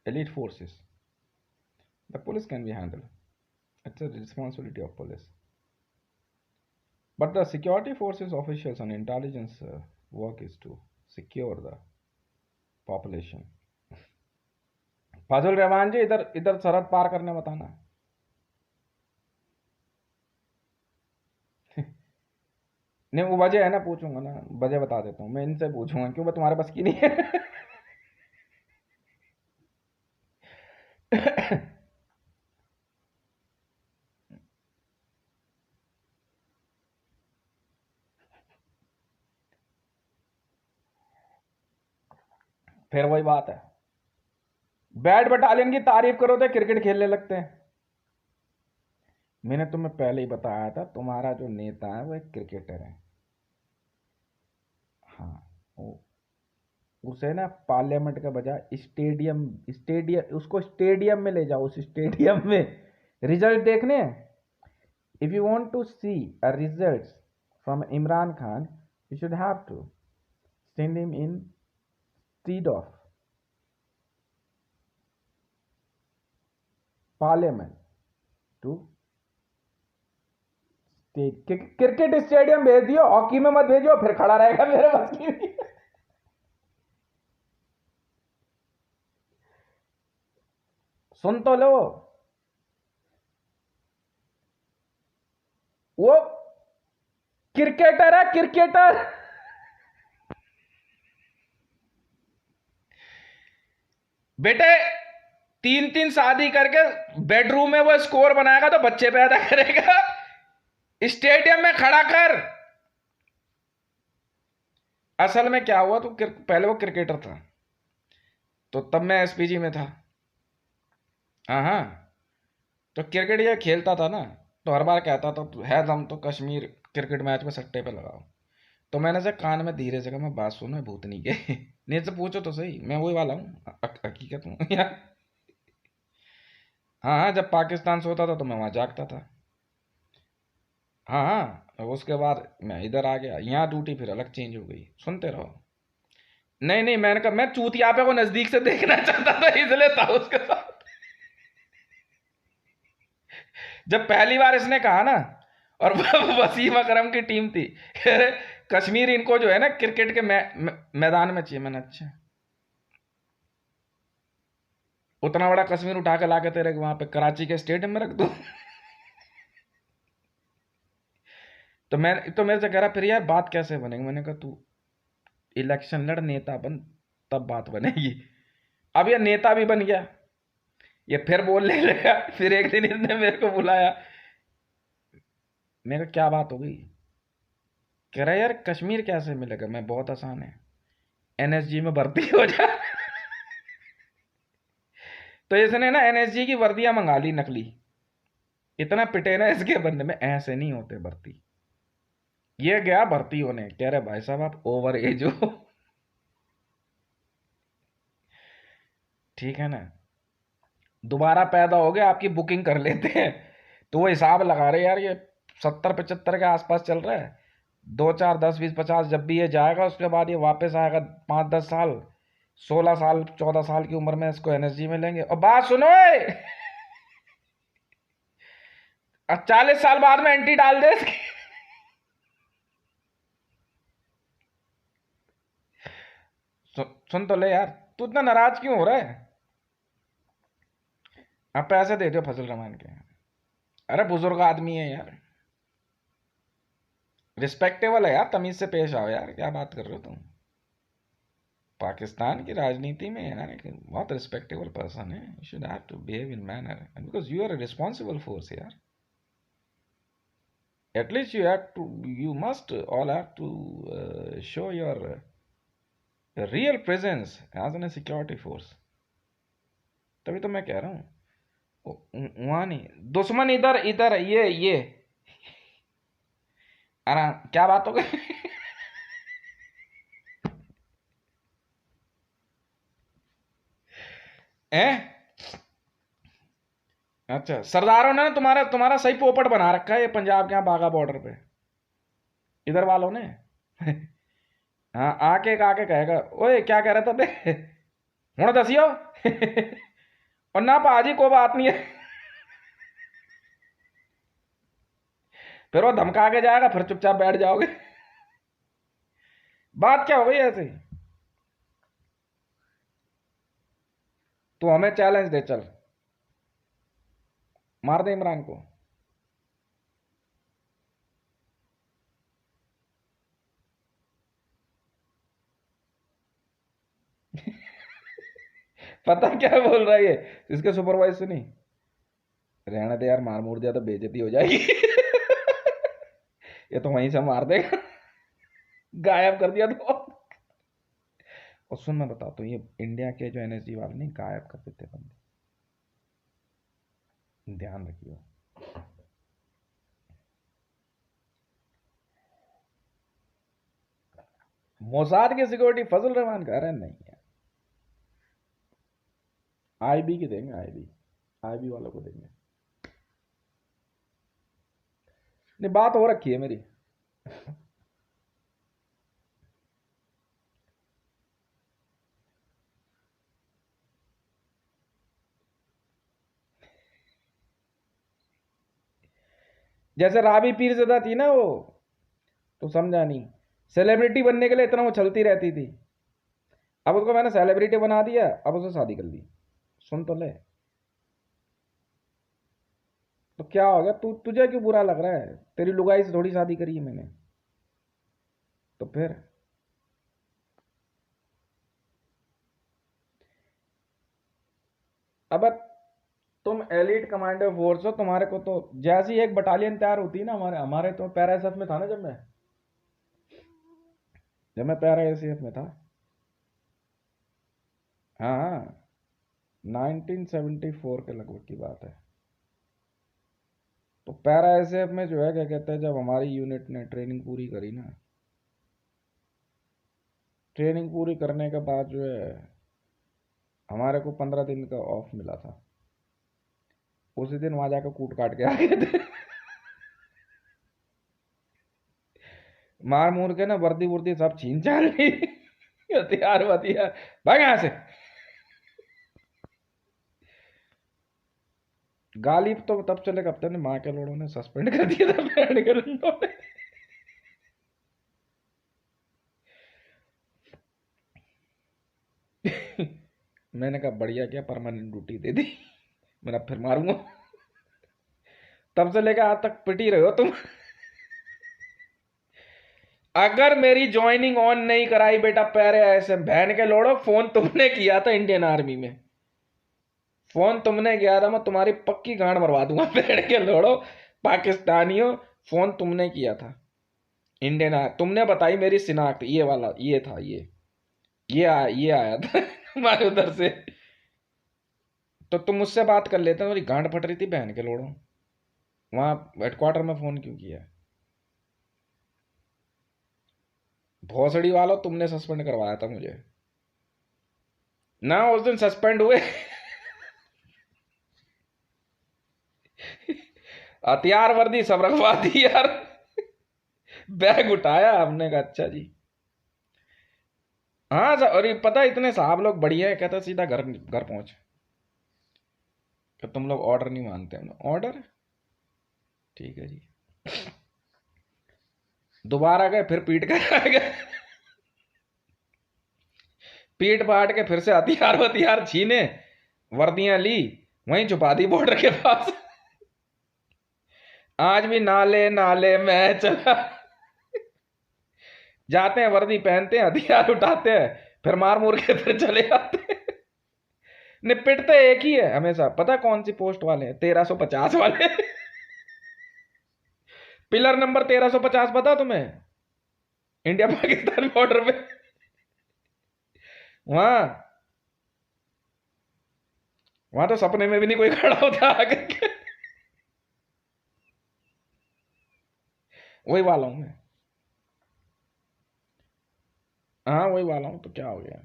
elite forces. The police can be handled. It's a responsibility of police. But the security forces officials and intelligence work is to secure the population. Fazal Rahman ji इधर इधर सरहद पार करने बताना। नहीं वो वजह है ना, पूछूंगा ना, वजह बता देता हूँ, मैं इनसे पूछूंगा क्यों, तुम्हारे बस की नहीं है फिर वही बात है, बैट बटालियन की तारीफ करो तो क्रिकेट खेलने लगते हैं। मैंने तुम्हें पहले ही बताया था, तुम्हारा जो नेता है वो एक क्रिकेटर है। हाँ, उसे ना पार्लियामेंट का बजाय स्टेडियम उसको स्टेडियम में ले जाओ, उस स्टेडियम में रिजल्ट देखने। If you want to see a results from Imran Khan, you should have to send him instead of parliament to cricket stadium भेज दियो, हॉकी में मत भेजो, फिर खड़ा रहेगा मेरे बस की नहीं। सुन तो लो, वो क्रिकेटर है, क्रिकेटर। बेटे 3-3 शादी करके बेडरूम में वो स्कोर बनाएगा तो बच्चे पैदा करेगा, स्टेडियम में खड़ा कर। असल में क्या हुआ, तो पहले वो क्रिकेटर था, तो तब मैं एसपीजी में था। हाँ, तो क्रिकेट ये खेलता था ना, तो हर बार कहता था है दम तो कश्मीर क्रिकेट मैच में सट्टे पे लगाओ। तो मैंने से कान में धीरे से कहा, मैं बात सुनो भूतनी के नहीं से पूछो तो सही, मैं वही वाला हूँ, हकीकत हूँ यार। हाँ, जब पाकिस्तान से होता था तो मैं वहां जागता था। हाँ, उसके बाद मैं इधर आ गया, यहाँ ड्यूटी फिर अलग चेंज हो गई, सुनते रहो। नहीं, मैंने कहा मैं चूतियापे को नजदीक से देखना चाहता था, इसलिए था उसके साथ। जब पहली बार इसने कहा ना, और वसीम अकरम की टीम थी, कश्मीर इनको जो है ना क्रिकेट के मैदान में चाहिए। मैंने अच्छा, उतना बड़ा कश्मीर उठा के ला के तेरे वहां पे कराची के स्टेडियम में रख दो तो मेरे से कह रहा फिर यार बात कैसे बनेगी। मैंने कहा तू इलेक्शन लड़, नेता बन, तब बात बनेगी। अब ये नेता भी बन गया, ये फिर बोलने लगा। फिर एक दिन इसने मेरे को बुलाया, मैं कहा क्या बात हो गई। कह रहा यार कश्मीर कैसे मिलेगा। मैं बहुत आसान है, एनएसजी में भर्ती हो जा तो इसने ना एनएसजी की वर्दियां मंगा ली नकली। इतना पिटे ना इसके बंदे में, ऐसे नहीं होते भर्ती। ये गया भर्ती होने, कह रहे भाई साहब आप ओवर एज हो ठीक है ना, दोबारा पैदा हो गए आपकी बुकिंग कर लेते हैं। तो वो हिसाब लगा रहे यार, ये 70-75 के आसपास चल रहा है, 2-4 10-20-50 जब भी ये जाएगा उसके बाद ये वापस आएगा 5-10 साल, 16 साल 14 साल की उम्र में इसको एनएसजी में लेंगे। और बात सुनो, 40 साल बाद में एंटी डाल दे इसकी। सुन तो ले यार, तू इतना नाराज क्यों हो रहा है? अब पैसे दे दो फजल रहमान के। अरे बुजुर्ग आदमी है यार, रिस्पेक्टेबल है यार, तमीज से पेश आओ यार, क्या बात कर रहे हो तुम? पाकिस्तान की राजनीति में यार एक बहुत रिस्पेक्टेबल पर्सन है, you should have to behave in manner because you are a responsible force यार। At least you must all have to show your real presence as a security force। तभी तो मैं कह रहा हूँ वहां नहीं, दुश्मन इधर इधर ये अरे क्या बात हो गई? हैं? अच्छा, सरदारों ने तुम्हारा तुम्हारा सही पोपट बना रखा है ये पंजाब के यहाँ बाघा बॉर्डर पे, इधर वालों ने। हाँ, आके कहेगा ओए क्या कह रहा था बे, हूं दसियो। और ना भाजी कोई बात नहीं है, फिर वो धमका के जाएगा, फिर चुपचाप बैठ जाओगे। बात क्या हो गई ऐसे? तू हमें चैलेंज दे, चल मार दे इमरान को। पता क्या बोल रहा है ये, इसके सुपरवाइजर नहीं, रहने दे यार, मार मूर दिया तो बेइज्जती हो जाएगी। ये तो वहीं से मार देगा, गायब कर दिया तो। और सुन मैं बताता हूँ, ये इंडिया के जो एनएसजी वाले नहीं गायब कर देते बंदे, ध्यान रखियो। मोसाद की सिक्योरिटी फजल रहमान कह रहे नहीं है, आईबी की देंगे, आईबी वालों को देंगे। नहीं, बात हो रखी है मेरी। जैसे राबी पीरज़ादा थी ना, वो तो समझा नहीं, सेलिब्रिटी बनने के लिए इतना वो चलती रहती थी, अब उसको मैंने सेलिब्रिटी बना दिया, अब उससे शादी कर ली। सुन तो ले, तो क्या हो गया? तुझे क्यों बुरा लग रहा है? तेरी लुगाई से थोड़ी शादी करी है मैंने, तो फिर अब तुम एलिट कमांडर फोर्स हो, तुम्हारे को तो जैसी एक बटालियन तैयार होती है ना, हमारे हमारे तो पैरा एसएफ में था ना, जब मैं पैरा एसएफ में था। हाँ हाँ, 1974 के लगभग की बात है। तो पैरा एसएफ में जो है क्या कहते हैं, जब हमारी यूनिट ने ट्रेनिंग पूरी करी ना, ट्रेनिंग पूरी करने के बाद जो है हमारे को 15 दिन का ऑफ मिला था। उसी दिन वहां जाकर कूट काट के आ गए थे। मार मूर के ना वर्दी वर्दी सब छीन छान ली, हथियार वथियार, भाग यहां से। गाली तो तब चले कब तक माँ के लोगों ने सस्पेंड कर दिया था बैंड के लोगों ने। मैंने कहा बढ़िया, क्या परमानेंट ड्यूटी दे दी, मेरा फिर मारूंगा। तब से लेकर आज तक पिटी रहे हो तुम। अगर मेरी ज्वाइनिंग ऑन नहीं कराई बेटा, पैरे ऐसे बहन के लोड़ो, फोन तुमने किया था इंडियन आर्मी में, फोन तुमने किया था, मैं तुम्हारी पक्की गांड मरवा दूंगा बहन के लोड़ो। पाकिस्तानियों, फोन तुमने किया था इंडियन तुमने बताई मेरी शिनाख्त, ये वाला ये था, ये आया था हमारे उधर से, तो तुम मुझसे बात कर लेते, मेरी गांड फट रही थी बहन के लोड़ो। वहां हेडक्वार्टर में फोन क्यों किया? भोसड़ी वालों, तुमने सस्पेंड करवाया था मुझे ना, उस दिन सस्पेंड हुए। हथियार वर्दी सब रखवा दी यार, बैग उठाया, हमने कहा अच्छा जी। हाँ और ये पता है, इतने साहब लोग बढ़िया है, कहता सीधा घर घर पहुंच, कि तुम लोग ऑर्डर नहीं मानते। ऑर्डर ठीक है जी। दोबारा गए, फिर पीट कर आ गए, पीट पाट के फिर से हथियार वथियार छीने, वर्दियां ली, वहीं छुपा दी बॉर्डर के पास। आज भी नाले नाले में चला, जाते हैं वर्दी पहनते हैं, हथियार उठाते हैं, फिर मार मुर के फिर चले जाते हैं। निपटते एक ही है हमेशा, पता कौन सी पोस्ट वाले हैं? 1350 वाले। पिलर नंबर 1350 पता तुम्हें? इंडिया पाकिस्तान बॉर्डर पे, वहां वहां तो सपने में भी नहीं कोई खड़ा होता आगे के। वही वाला हूं मैं। हाँ वही वाला हूं, तो क्या हो गया?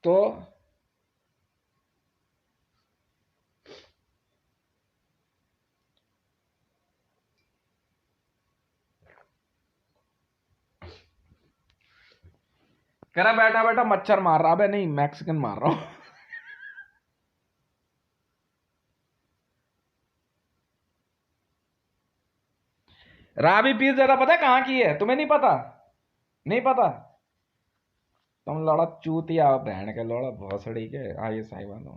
तो कह रहा बैठा बैठा मच्छर मार रहा, अबे नहीं, मैक्सिकन मार रहा हूं। राबी पीस ज्यादा पता है कहाँ की है? तुम्हें नहीं पता? नहीं पता? तुम लौड़ा चूतिया हो, बहन के लौड़ा भोसड़ी के, आइए साई वालों।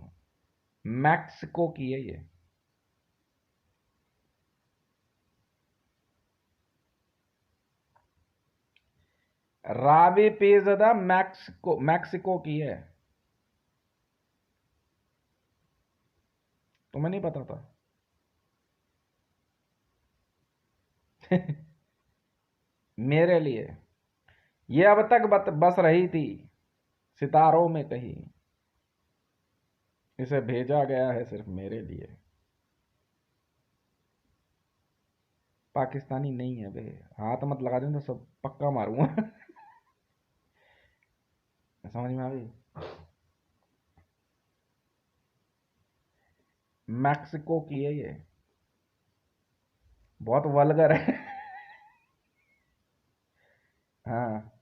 मैक्सिको की है ये। राबी पीस ज्यादा मैक्सिको, मैक्सिको की है। तुम्हें नहीं पता था? मेरे लिए ये अब तक बस रही थी सितारों में कहीं, इसे भेजा गया है सिर्फ मेरे लिए। पाकिस्तानी नहीं है बे, हाथ मत लगा देना, सब पक्का मारूंगा। समझ में आ गई? मैक्सिको की है ये, बहुत वल्गर है। हाँ,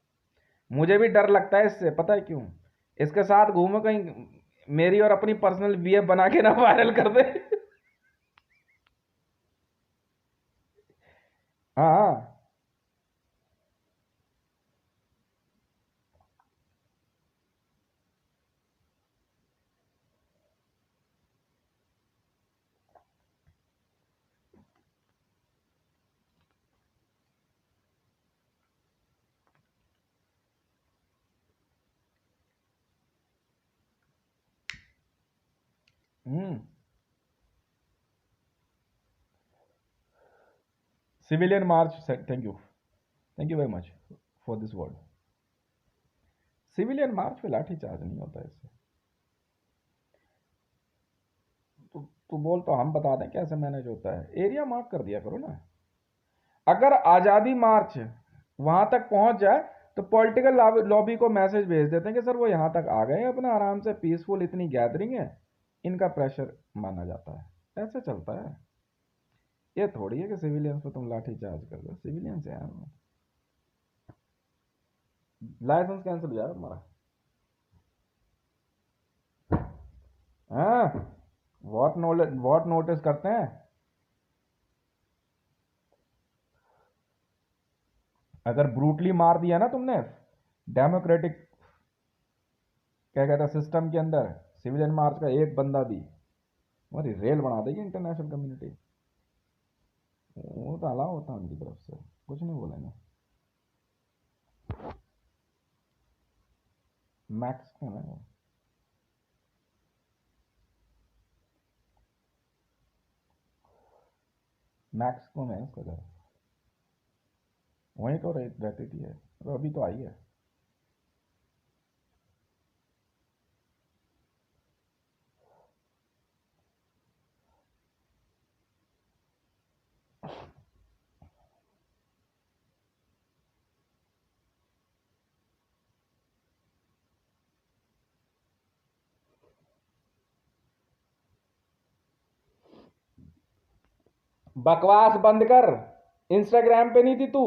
मुझे भी डर लगता है इससे, पता है क्यों? इसके साथ घूमो कहीं, मेरी और अपनी पर्सनल बीएफ बना के ना वायरल कर दे। हाँ। हम्म। Civilian march, thank you very much for this word. Civilian march पे लाठी चार्ज नहीं होता इससे। तो बोल, तो हम बता दें कैसे मैनेज होता है, एरिया मार्क कर दिया करो ना। अगर आज़ादी मार्च वहां तक पहुंच जाए तो पॉलिटिकल लॉबी को मैसेज भेज देते हैं कि सर वो यहां तक आ गए, अपना आराम से पीसफुल इतनी गैदरिंग है, इनका प्रेशर माना जाता है। ऐसे चलता है। ये थोड़ी है कि सिविलियंस पे तुम लाठी चार्ज कर दो, सिविलियंस है। लाइसेंस कैंसिल हो जाएगा तुम्हारा। हाँ, वॉट नोटिस करते हैं। अगर ब्रूटली मार दिया ना तुमने डेमोक्रेटिक, क्या कहता है, सिस्टम के अंदर सिविलियन मार्च का एक बंदा भी, हमारी रेल बना देगी इंटरनेशनल कम्युनिटी। वो तो अलाउ होता है उनकी तरफ से, कुछ नहीं बोलेंगे। मैक्स का ना, मैक्स को मैं उसका घर वहीं तो रहती थी है, तो अभी तो आई है। बकवास बंद कर। इंस्टाग्राम पे नहीं थी तू?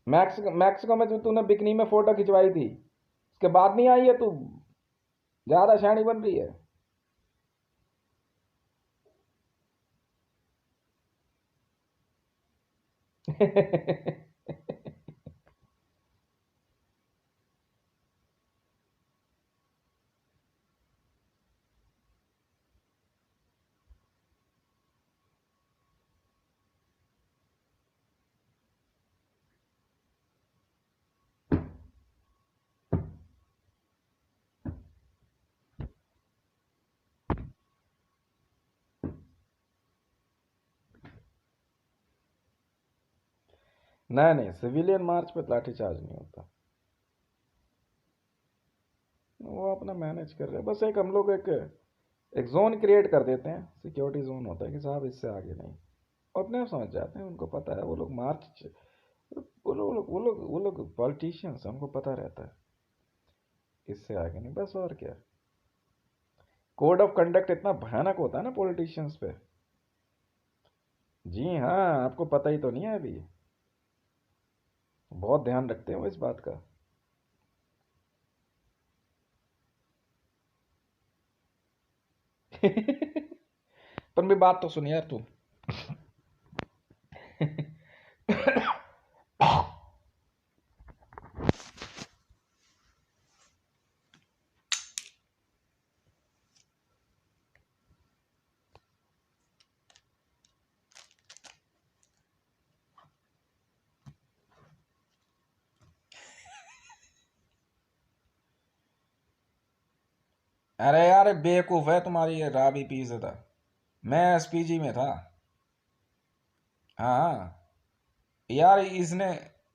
मैक्सिको में तूने बिकनी में फोटो खिंचवाई थी, उसके बाद नहीं आई है तू? ज्यादा शानी बन रही है। नहीं नहीं, सिविलियन मार्च पे लाठीचार्ज नहीं होता। वो अपना मैनेज कर रहे हैं, बस एक हम लोग एक जोन क्रिएट कर देते हैं, सिक्योरिटी जोन होता है कि साहब इससे आगे नहीं। वो अपने आप समझ जाते हैं, उनको पता है। वो लोग मार्च, वो लोग पॉलिटिशियंस, हमको पता रहता है इससे आगे नहीं, बस। और क्या, कोड ऑफ कंडक्ट इतना भयानक होता है ना पॉलिटिशियंस पे। जी हाँ, आपको पता ही तो नहीं है अभी, बहुत ध्यान रखते हैं वो इस बात का। पर मेरी बात तो सुन यार तू। अरे यार बेवकूफ है तुम्हारी ये राबी पीस था। मैं एसपीजी में था। हाँ यार, इसने,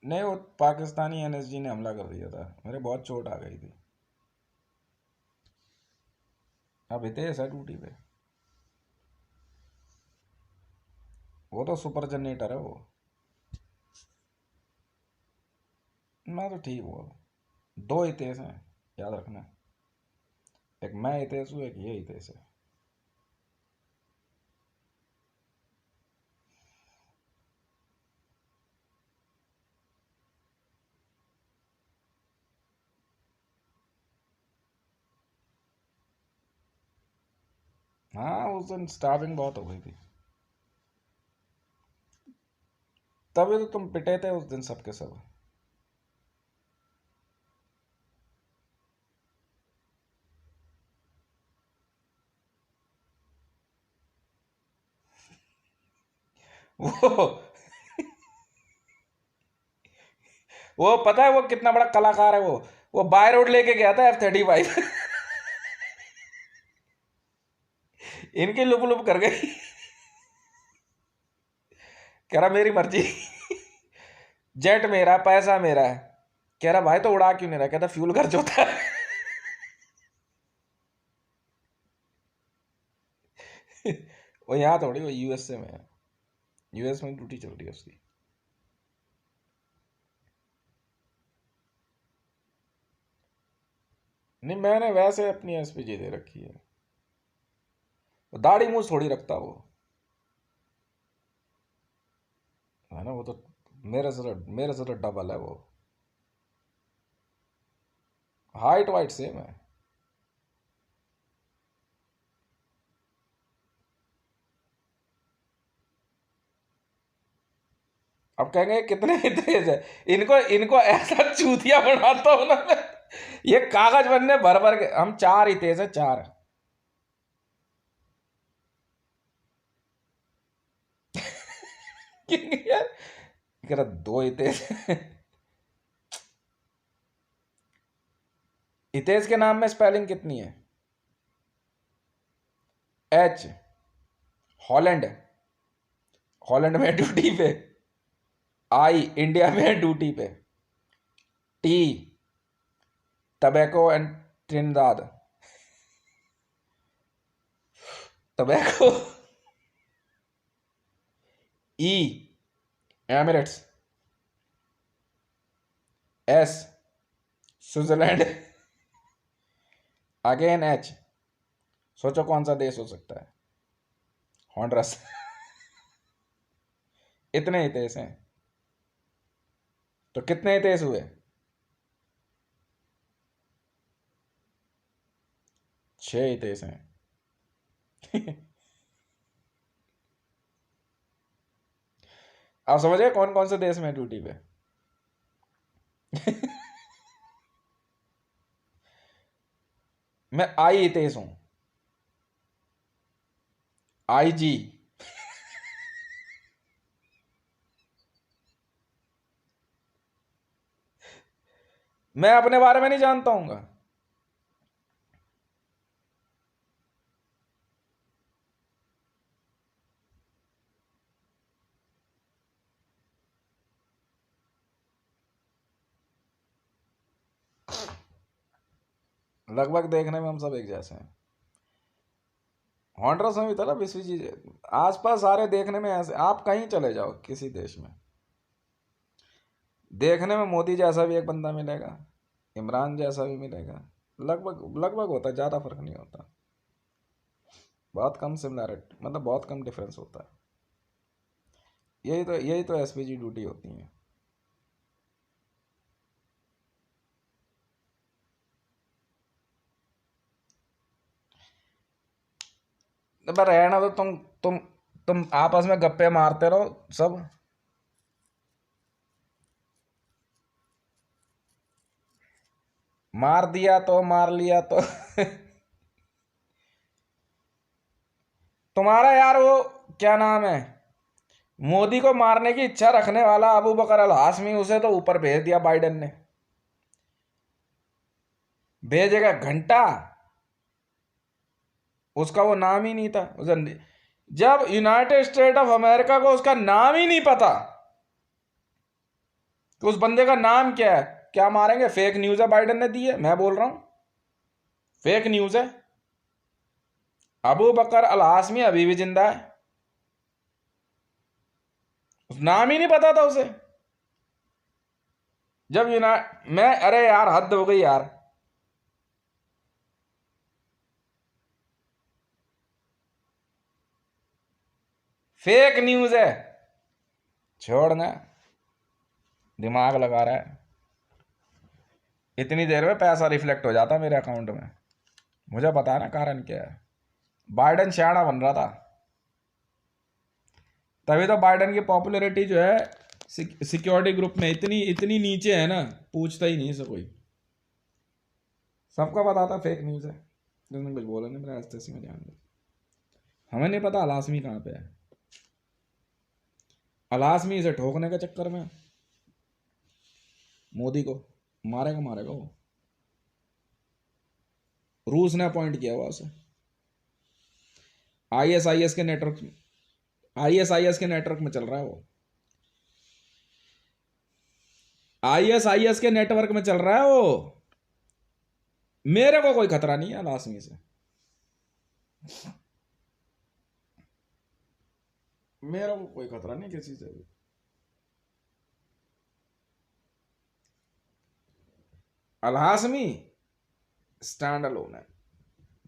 नहीं, वो पाकिस्तानी एनएसजी ने हमला कर दिया था, मेरे बहुत चोट आ गई थी। अब हितेश है ड्यूटी पे। वो तो सुपर जनरेटर है वो। मैं तो ठीक हूँ। दो हितेश हैं, याद रखना। एक मैं हितेश हूँ, एक ये हितेश है। हाँ, उस दिन स्टाफिंग बहुत हो गई थी, तभी तो तुम पिटे थे उस दिन सबके सब। वो वो पता है वो कितना बड़ा कलाकार है वो बाय रोड लेके गया था F-35। इनकी लुप लुप कर गई। कह रहा मेरी मर्जी, जेट मेरा, पैसा मेरा है। कह रहा भाई तो उड़ा क्यों नहीं रहा? कहता फ्यूल खर्च होता है। वो यहाँ थोड़ी, वो यूएसए में है। यूएस में ड्यूटी चल रही है उसकी। नहीं, मैंने वैसे अपनी एसपीजी दे रखी है। दाढ़ी मूछ थोड़ी रखता वो, है ना? वो तो मेरे से तो डबल है वो। हाइट वाइट सेम है। अब कहेंगे कितने तेज है, इनको इनको ऐसा चूतिया बनाता हूं ना मैं। ये कागज बनने भर भर के, हम चार ही तेज है, चार। यार कह रहा दो ही तेज। हितेश के नाम में स्पेलिंग कितनी है? एच, हॉलैंड, हॉलैंड में ड्यूटी पे। आई, इंडिया में ड्यूटी पे। T, tobacco and Trinidad, tobacco. E, Emirates. S, Switzerland. Again H, सोचो कौन सा देश हो सकता है? हॉन्डरस। इतने ही देश हैं, तो कितने ही देश हुए? 6 ही देश हैं। आप समझे कौन कौन से देश में ड्यूटी पे? मैं आई तेज हूं, IG। मैं अपने बारे में नहीं जानता हूँ। लगभग देखने में हम सब एक जैसे हैं। हॉन्ड्रस में भी था ना विश्व जी, आसपास सारे देखने में ऐसे। आप कहीं चले जाओ किसी देश में, देखने में मोदी जैसा भी एक बंदा मिलेगा, इमरान जैसा भी मिलेगा। लगभग लगभग होता है, ज़्यादा फर्क नहीं होता। बहुत कम सिमिलैरिटी, मतलब बहुत कम डिफरेंस होता है। यही तो SPG ड्यूटी होती है। पर रहना तो तुम आपस में गप्पे मारते रहो सब। मार दिया तो मार लिया तो। तुम्हारा यार वो क्या नाम है, मोदी को मारने की इच्छा रखने वाला अबू बकर अल हाशमी, उसे तो ऊपर भेज दिया बाइडेन ने। भेजेगा घंटा, उसका वो नाम ही नहीं था उसे। जब यूनाइटेड स्टेट ऑफ अमेरिका को उसका नाम ही नहीं पता कि उस बंदे का नाम क्या है, क्या मारेंगे? फेक न्यूज है, बाइडेन ने दी है, मैं बोल रहा हूं फेक न्यूज है। अबू बकर अल हाशमी अभी भी जिंदा है, उस नाम ही नहीं पता था उसे। जब मैं, अरे यार हद हो गई यार। फेक न्यूज है, छोड़ना, दिमाग लगा रहा है। इतनी देर में पैसा रिफ्लेक्ट हो जाता मेरे अकाउंट में। मुझे पता है ना कारण क्या है। बाइडेन शाना बन रहा था, तभी तो बाइडेन की पॉपुलैरिटी जो है सिक्योरिटी ग्रुप में इतनी इतनी नीचे है ना, पूछता ही नहीं इसे कोई। सबको पता था फेक न्यूज है, जिसने कुछ बोला नहीं, मेरा ऐसे में ध्यान दे। हमें नहीं पता अलासमी कहाँ पे है। अलासमी इसे ठोकने के चक्कर में मोदी को मारेगा मारेगा वो। रूस ने अपॉइंट किया हुआ उसे। ISIS के नेटवर्क, ISIS के नेटवर्क में चल रहा है वो। ISIS के नेटवर्क में चल रहा है वो। मेरे को कोई खतरा नहीं है लासमी से, मेरा को कोई खतरा नहीं किसी से भी। अल-हाशमी स्टैंड अलोन है,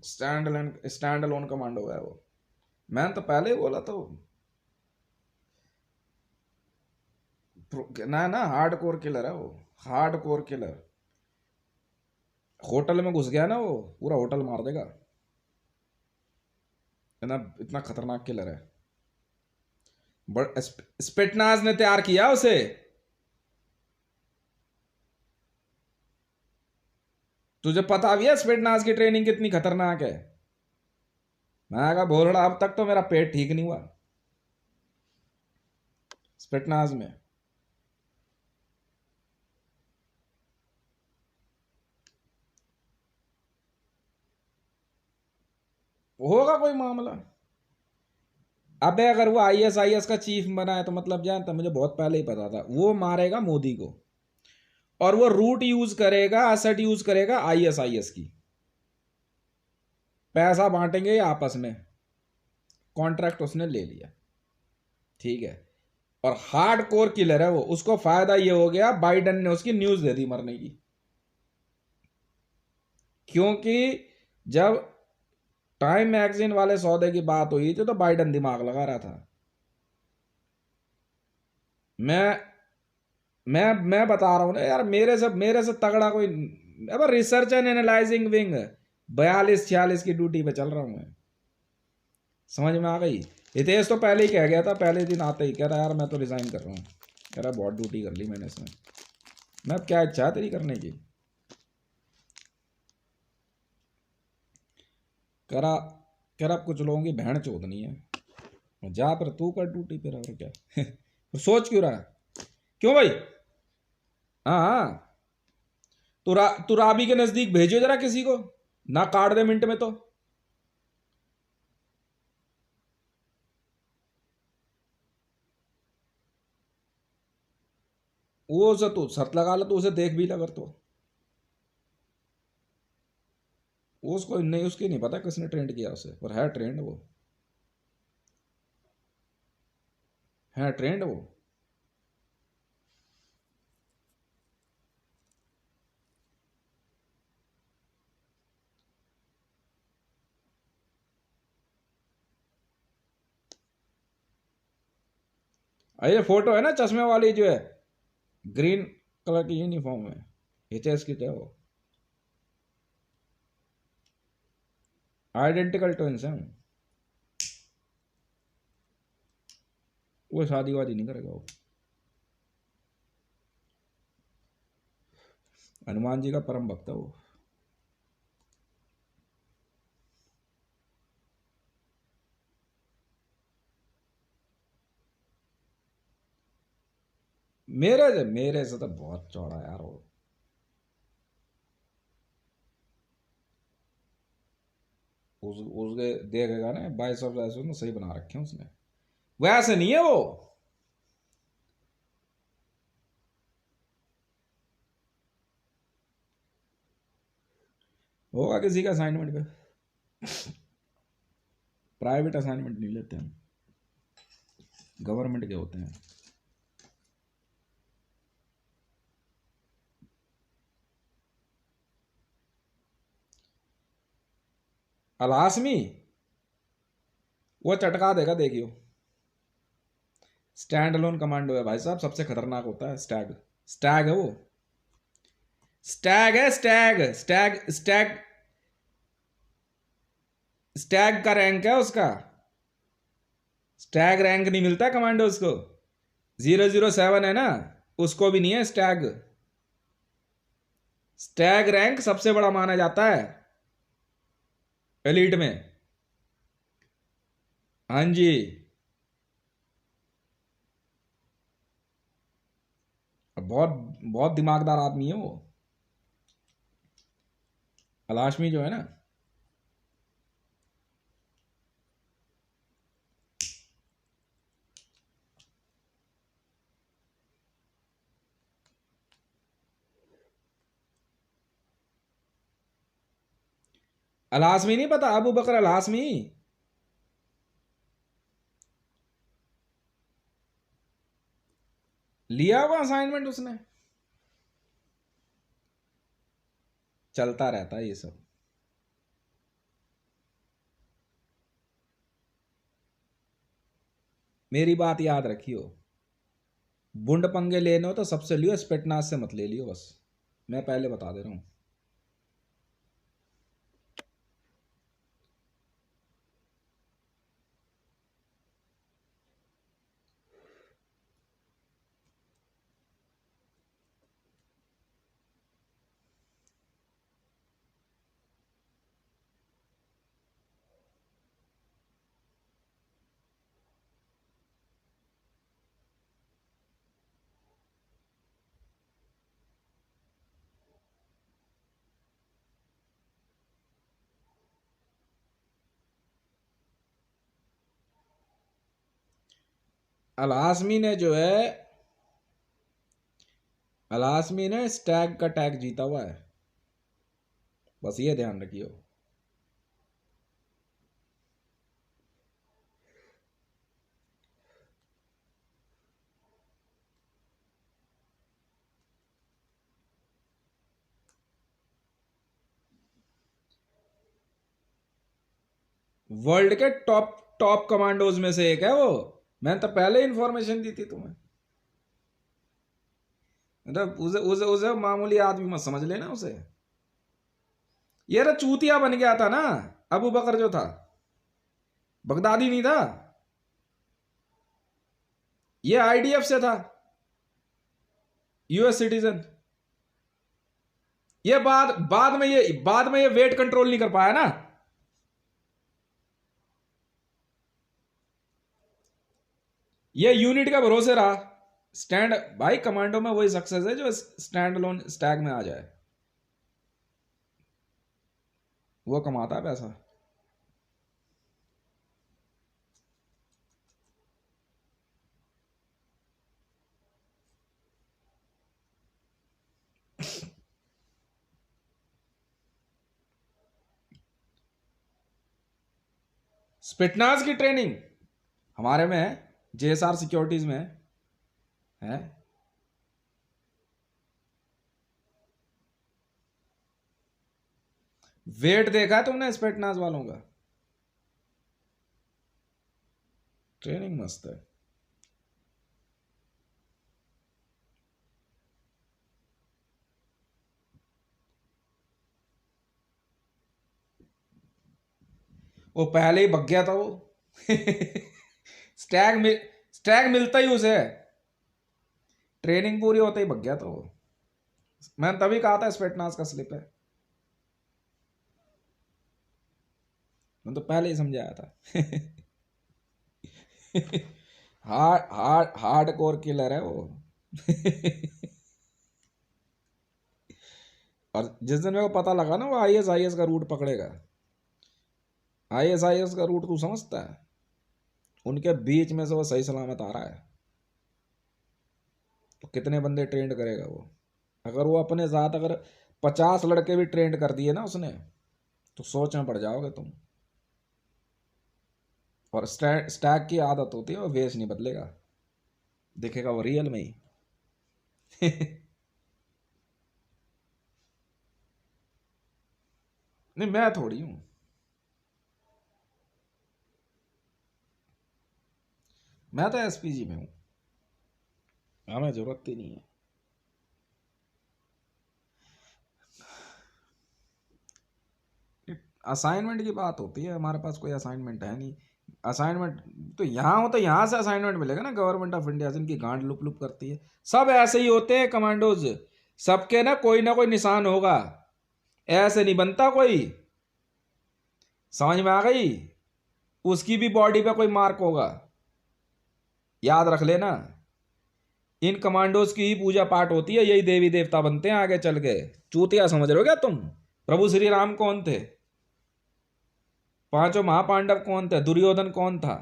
स्टैंड अलोन कमांडो है वो। मैंने तो पहले ही बोला था ना हार्ड कोर किलर है वो, हार्ड कोर किलर। होटल में घुस गया ना वो, पूरा होटल मार देगा। इतना इतना खतरनाक किलर है। स्पेटनाज ने तैयार किया उसे। तुझे पता भी है स्पेटनाज की ट्रेनिंग कितनी खतरनाक है? मैं कहा भोलड़ा, अब तक तो मेरा पेट ठीक नहीं हुआ स्पेटनाज में। होगा कोई मामला। अबे अगर वो ISIS का चीफ बना है तो मतलब जानता, मुझे बहुत पहले ही पता था वो मारेगा मोदी को। और वो रूट यूज करेगा, एसेट यूज करेगा ISIS की। पैसा बांटेंगे आपस में, कॉन्ट्रैक्ट उसने ले लिया, ठीक है। और हार्ड कोर किलर है वो। उसको फायदा ये हो गया, बाइडेन ने उसकी न्यूज दे दी मरने की। क्योंकि जब टाइम मैगजीन वाले सौदे की बात हुई थी तो बाइडेन दिमाग लगा रहा था। मैं मैं बता रहा हूँ ना यार, मेरे से तगड़ा कोई। अब रिसर्च एंड एनालाइजिंग विंग 42-46 की ड्यूटी पे चल रहा हूँ मैं। समझ में आ गई। हितेश तो पहले ही कह गया था, पहले दिन आते ही कह रहा यार मैं तो रिजाइन कर रहा हूँ। कह रहा बहुत ड्यूटी कर ली मैंने इसमें। मैं अब क्या इच्छा है तेरी करने की। कह रहा कह रहा अब कुछ लोगों की बहन चोद नहीं है। जा पर तू कर ड्यूटी पे, और क्या तो सोच क्यों रहा है? क्यों भाई? हाँ हाँ, तू राबी के नजदीक भेजो जरा किसी को, ना काट दे मिनट में तो। वो उसे तू शर्त लगा ले, तो उसे देख भी लगा तो। वो उसको नहीं, उसकी नहीं पता किसने ट्रेंड किया उसे, पर है ट्रेंड वो, है ट्रेंड वो। ये फोटो है ना चश्मे वाली जो है, ग्रीन कलर की यूनिफॉर्म में, एचएस की क्या वो, आइडेंटिकल ट्विंस हैं। वो शादी वादी नहीं करेगा वो। हनुमान जी का परम भक्त है वो। मेरे से तो बहुत चौड़ा यार वो। उसके देखेगा ना, बाइसेप्स ऐसे ना सही बना रखे हैं उसने। वैसे नहीं है वो। होगा किसी का असाइनमेंट पे। प्राइवेट असाइनमेंट नहीं लेते हम, गवर्नमेंट के होते हैं। अलासमी वो चटका देगा देखियो। स्टैंड अलोन कमांडो है भाई साहब, सबसे खतरनाक होता है स्टैग। स्टैग है वो। स्टैग है, स्टैग स्टैग स्टैग। स्टैग का रैंक है उसका। स्टैग रैंक नहीं मिलता कमांडोज को। 007 है ना, उसको भी नहीं है स्टैग। स्टैग रैंक सबसे बड़ा माना जाता है एलीट में। हाँ जी। बहुत बहुत दिमागदार आदमी है वो, अलाशमी जो है ना। अलाशमी नहीं पता, अबू बकर अलाशमी। लिया हुआ असाइनमेंट उसने। चलता रहता है ये सब। मेरी बात याद रखियो, बुंड पंगे लेने हो तो सबसे लियो, स्पेटनास से मत ले लियो बस। मैं पहले बता दे रहा हूं। अलासमी ने जो है, अलासमी ने स्टैग का टैग जीता हुआ है, बस ये ध्यान रखियो। वर्ल्ड के टॉप टॉप कमांडोज में से एक है वो। मैंने तो पहले इंफॉर्मेशन दी थी तुम्हें। मतलब उसे उसे उसे मामूली आदमी मत समझ लेना उसे। ये तो चूतिया बन गया था ना अबू बकर जो था, बगदादी नहीं था, ये आईडीएफ से था, यूएस सिटीजन। ये बाद में ये वेट कंट्रोल नहीं कर पाया ना। ये यूनिट का भरोसे रहा। स्टैंड भाई, कमांडो में वही सक्सेस है जो स्टैंड अलोन स्टैग में आ जाए, वो कमाता है पैसा। स्पिटनाज की ट्रेनिंग हमारे में है, जेएसआर सिक्योरिटीज में है। वेट देखा है तुमने स्पिटनाज वालों का? ट्रेनिंग मस्त है। वो पहले ही भग गया था वो। स्टैग मिलता ही उसे, ट्रेनिंग पूरी होते ही भग गया था वो। मैंने तभी कहा था स्पेटनास का स्लिप है, मैं तो पहले ही समझाया था। हार्ड कोर किलर है वो। और जिस दिन मेरे को पता लगा ना वो आईएसआईएस का रूट पकड़ेगा, आईएसआईएस का रूट तू समझता है, उनके बीच में से वो सही सलामत आ रहा है, तो कितने बंदे ट्रेंड करेगा वो। अगर वो अपने साथ अगर 50 लड़के भी ट्रेंड कर दिए ना उसने, तो सोच में पड़ जाओगे तुम। और स्टैक की आदत होती है, वो वेश नहीं बदलेगा, दिखेगा वो रियल में ही। नहीं, मैं थोड़ी हूं, मैं तो एसपीजी में हूं, हमें जरूरत ही नहीं है। असाइनमेंट की बात होती है, हमारे पास कोई असाइनमेंट है नहीं। असाइनमेंट तो यहाँ हो तो यहाँ से असाइनमेंट मिलेगा ना, गवर्नमेंट ऑफ इंडिया से, इनकी गांड लुप लुप करती है। सब ऐसे ही होते हैं कमांडोज, सबके ना कोई निशान होगा, ऐसे नहीं बनता कोई। समझ में आ गई? उसकी भी बॉडी पे कोई मार्क होगा, याद रख लेना। इन कमांडोज की ही पूजा पाठ होती है, यही देवी देवता बनते हैं आगे चल के। चूतिया समझ रहे हो क्या तुम? प्रभु श्री राम कौन थे? पांचों महापांडव कौन थे? दुर्योधन कौन था?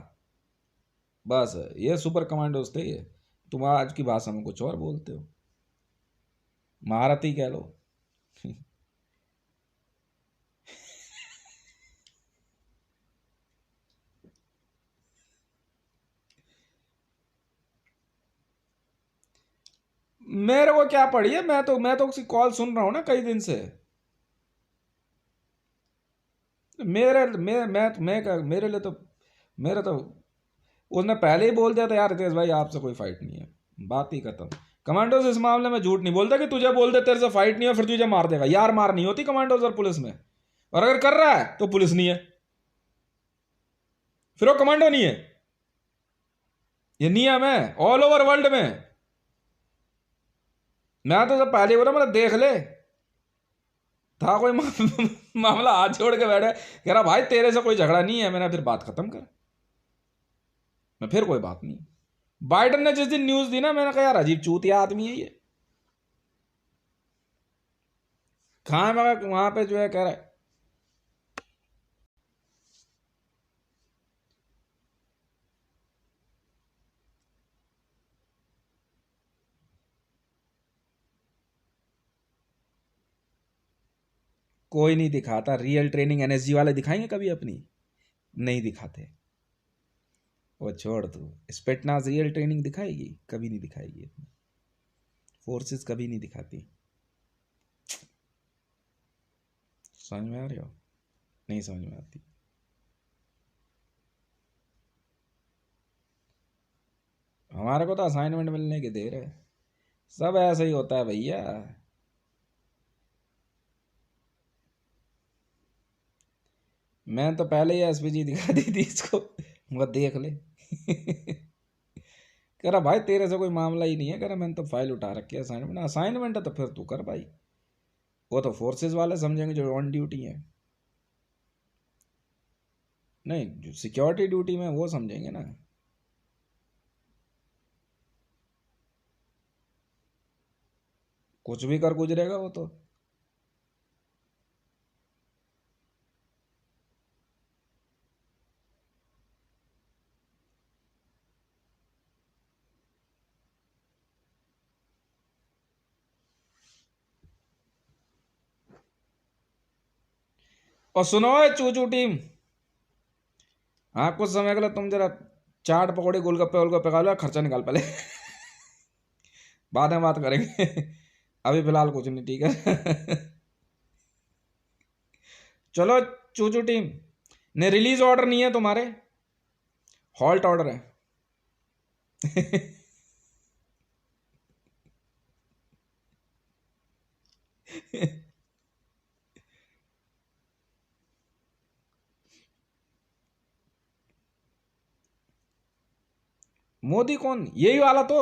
बस ये सुपर कमांडोज थे ये। तुम आज की भाषा में कुछ और बोलते हो, महारथी कह लो। मेरे को क्या पड़ी है, मैं तो उसकी कॉल सुन रहा हूं ना कई दिन से। मेरे लिए तो, मेरे तो उसने पहले ही बोल दिया था यार रितेश भाई आपसे कोई फाइट नहीं है, बात ही खत्म। कमांडोज इस मामले में झूठ नहीं बोलता कि तुझे बोल दे तेरे से फाइट नहीं है फिर तुझे मार देगा, यार मार नहीं होती कमांडोज और पुलिस में। और अगर कर रहा है तो पुलिस नहीं है, फिर वो कमांडो नहीं है। ये नियम है ऑल ओवर वर्ल्ड में। मैं तो जब पहले बोला मतलब देख ले, था कोई मामला हाथ छोड़ के बैठे, कह रहा भाई तेरे से कोई झगड़ा नहीं है, मैंने फिर बात खत्म कर, मैं फिर कोई बात नहीं। बाइडन ने जिस दिन न्यूज दी ना, मैंने कहा यार अजीब चूतिया आदमी है ये। कहाँ मैं वहां पे जो है कह रहा है कोई नहीं दिखाता रियल ट्रेनिंग, एनएसजी वाले दिखाएंगे कभी अपनी? नहीं दिखाते। वो छोड़ तू, स्पेटनाज रियल ट्रेनिंग दिखाएगी? कभी नहीं दिखाएगी अपनी फोर्सेस, कभी नहीं दिखाती। समझ में आ रही हो? नहीं समझ में आती। हमारे को तो असाइनमेंट मिलने के देर है, सब ऐसे ही होता है भैया। मैं तो पहले ही एसपीजी दिखा दी थी इसको, मगर देख ले। कह रहा भाई तेरे से कोई मामला ही नहीं है, कह रहा मैंने तो फाइल उठा रखी है, असाइनमेंट असाइनमेंट है तो फिर तू कर भाई, वो तो फोर्सेस वाले समझेंगे जो ऑन ड्यूटी है, नहीं जो सिक्योरिटी ड्यूटी में वो समझेंगे ना। कुछ भी कर गुजरेगा वो तो। और सुनो चूचू टीम, हाँ कुछ समय के लिए तुम जरा चाट पकौड़े गोलगप्पे वोलगप्पे खा लो, खर्चा निकाल पहले। बाद में बात करेंगे। अभी फिलहाल कुछ नहीं, ठीक है। चलो चूचू टीम, ने रिलीज ऑर्डर नहीं है तुम्हारे, हॉल्ट ऑर्डर है। मोदी कौन, यही वाला तो।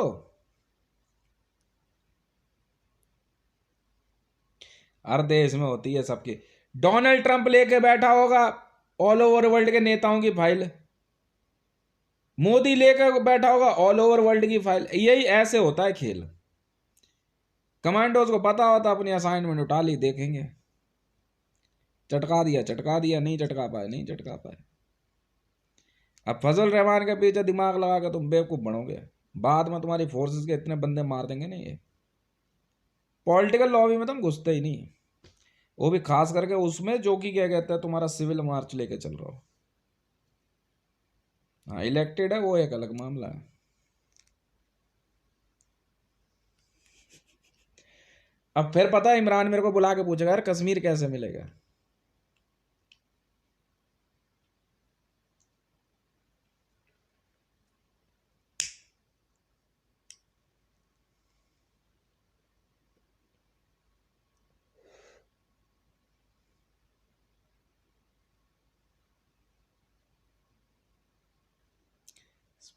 हर देश में होती है सबकी। डोनाल्ड ट्रंप लेके बैठा होगा ऑल ओवर वर्ल्ड के नेताओं की फाइल, मोदी लेकर बैठा होगा ऑल ओवर वर्ल्ड की फाइल। यही ऐसे होता है खेल। कमांडोज को पता होता अपनी असाइनमेंट उठा ली, देखेंगे चटका दिया चटका दिया, नहीं चटका पाए नहीं चटका पाए। अब फजल रहमान के पीछे दिमाग लगा कर तुम बेवकूफ बनोगे, बाद में तुम्हारी फोर्सेस के इतने बंदे मार देंगे नहीं ये। पॉलिटिकल लॉबी में तुम घुसते ही नहीं, वो भी खास करके उसमें जो कि क्या कहते हैं तुम्हारा सिविल मार्च लेके चल रहा हो। हाँ इलेक्टेड है वो एक अलग मामला है। अब फिर पता है इमरान मेरे को बुला के पूछेगा यार कश्मीर कैसे मिलेगा।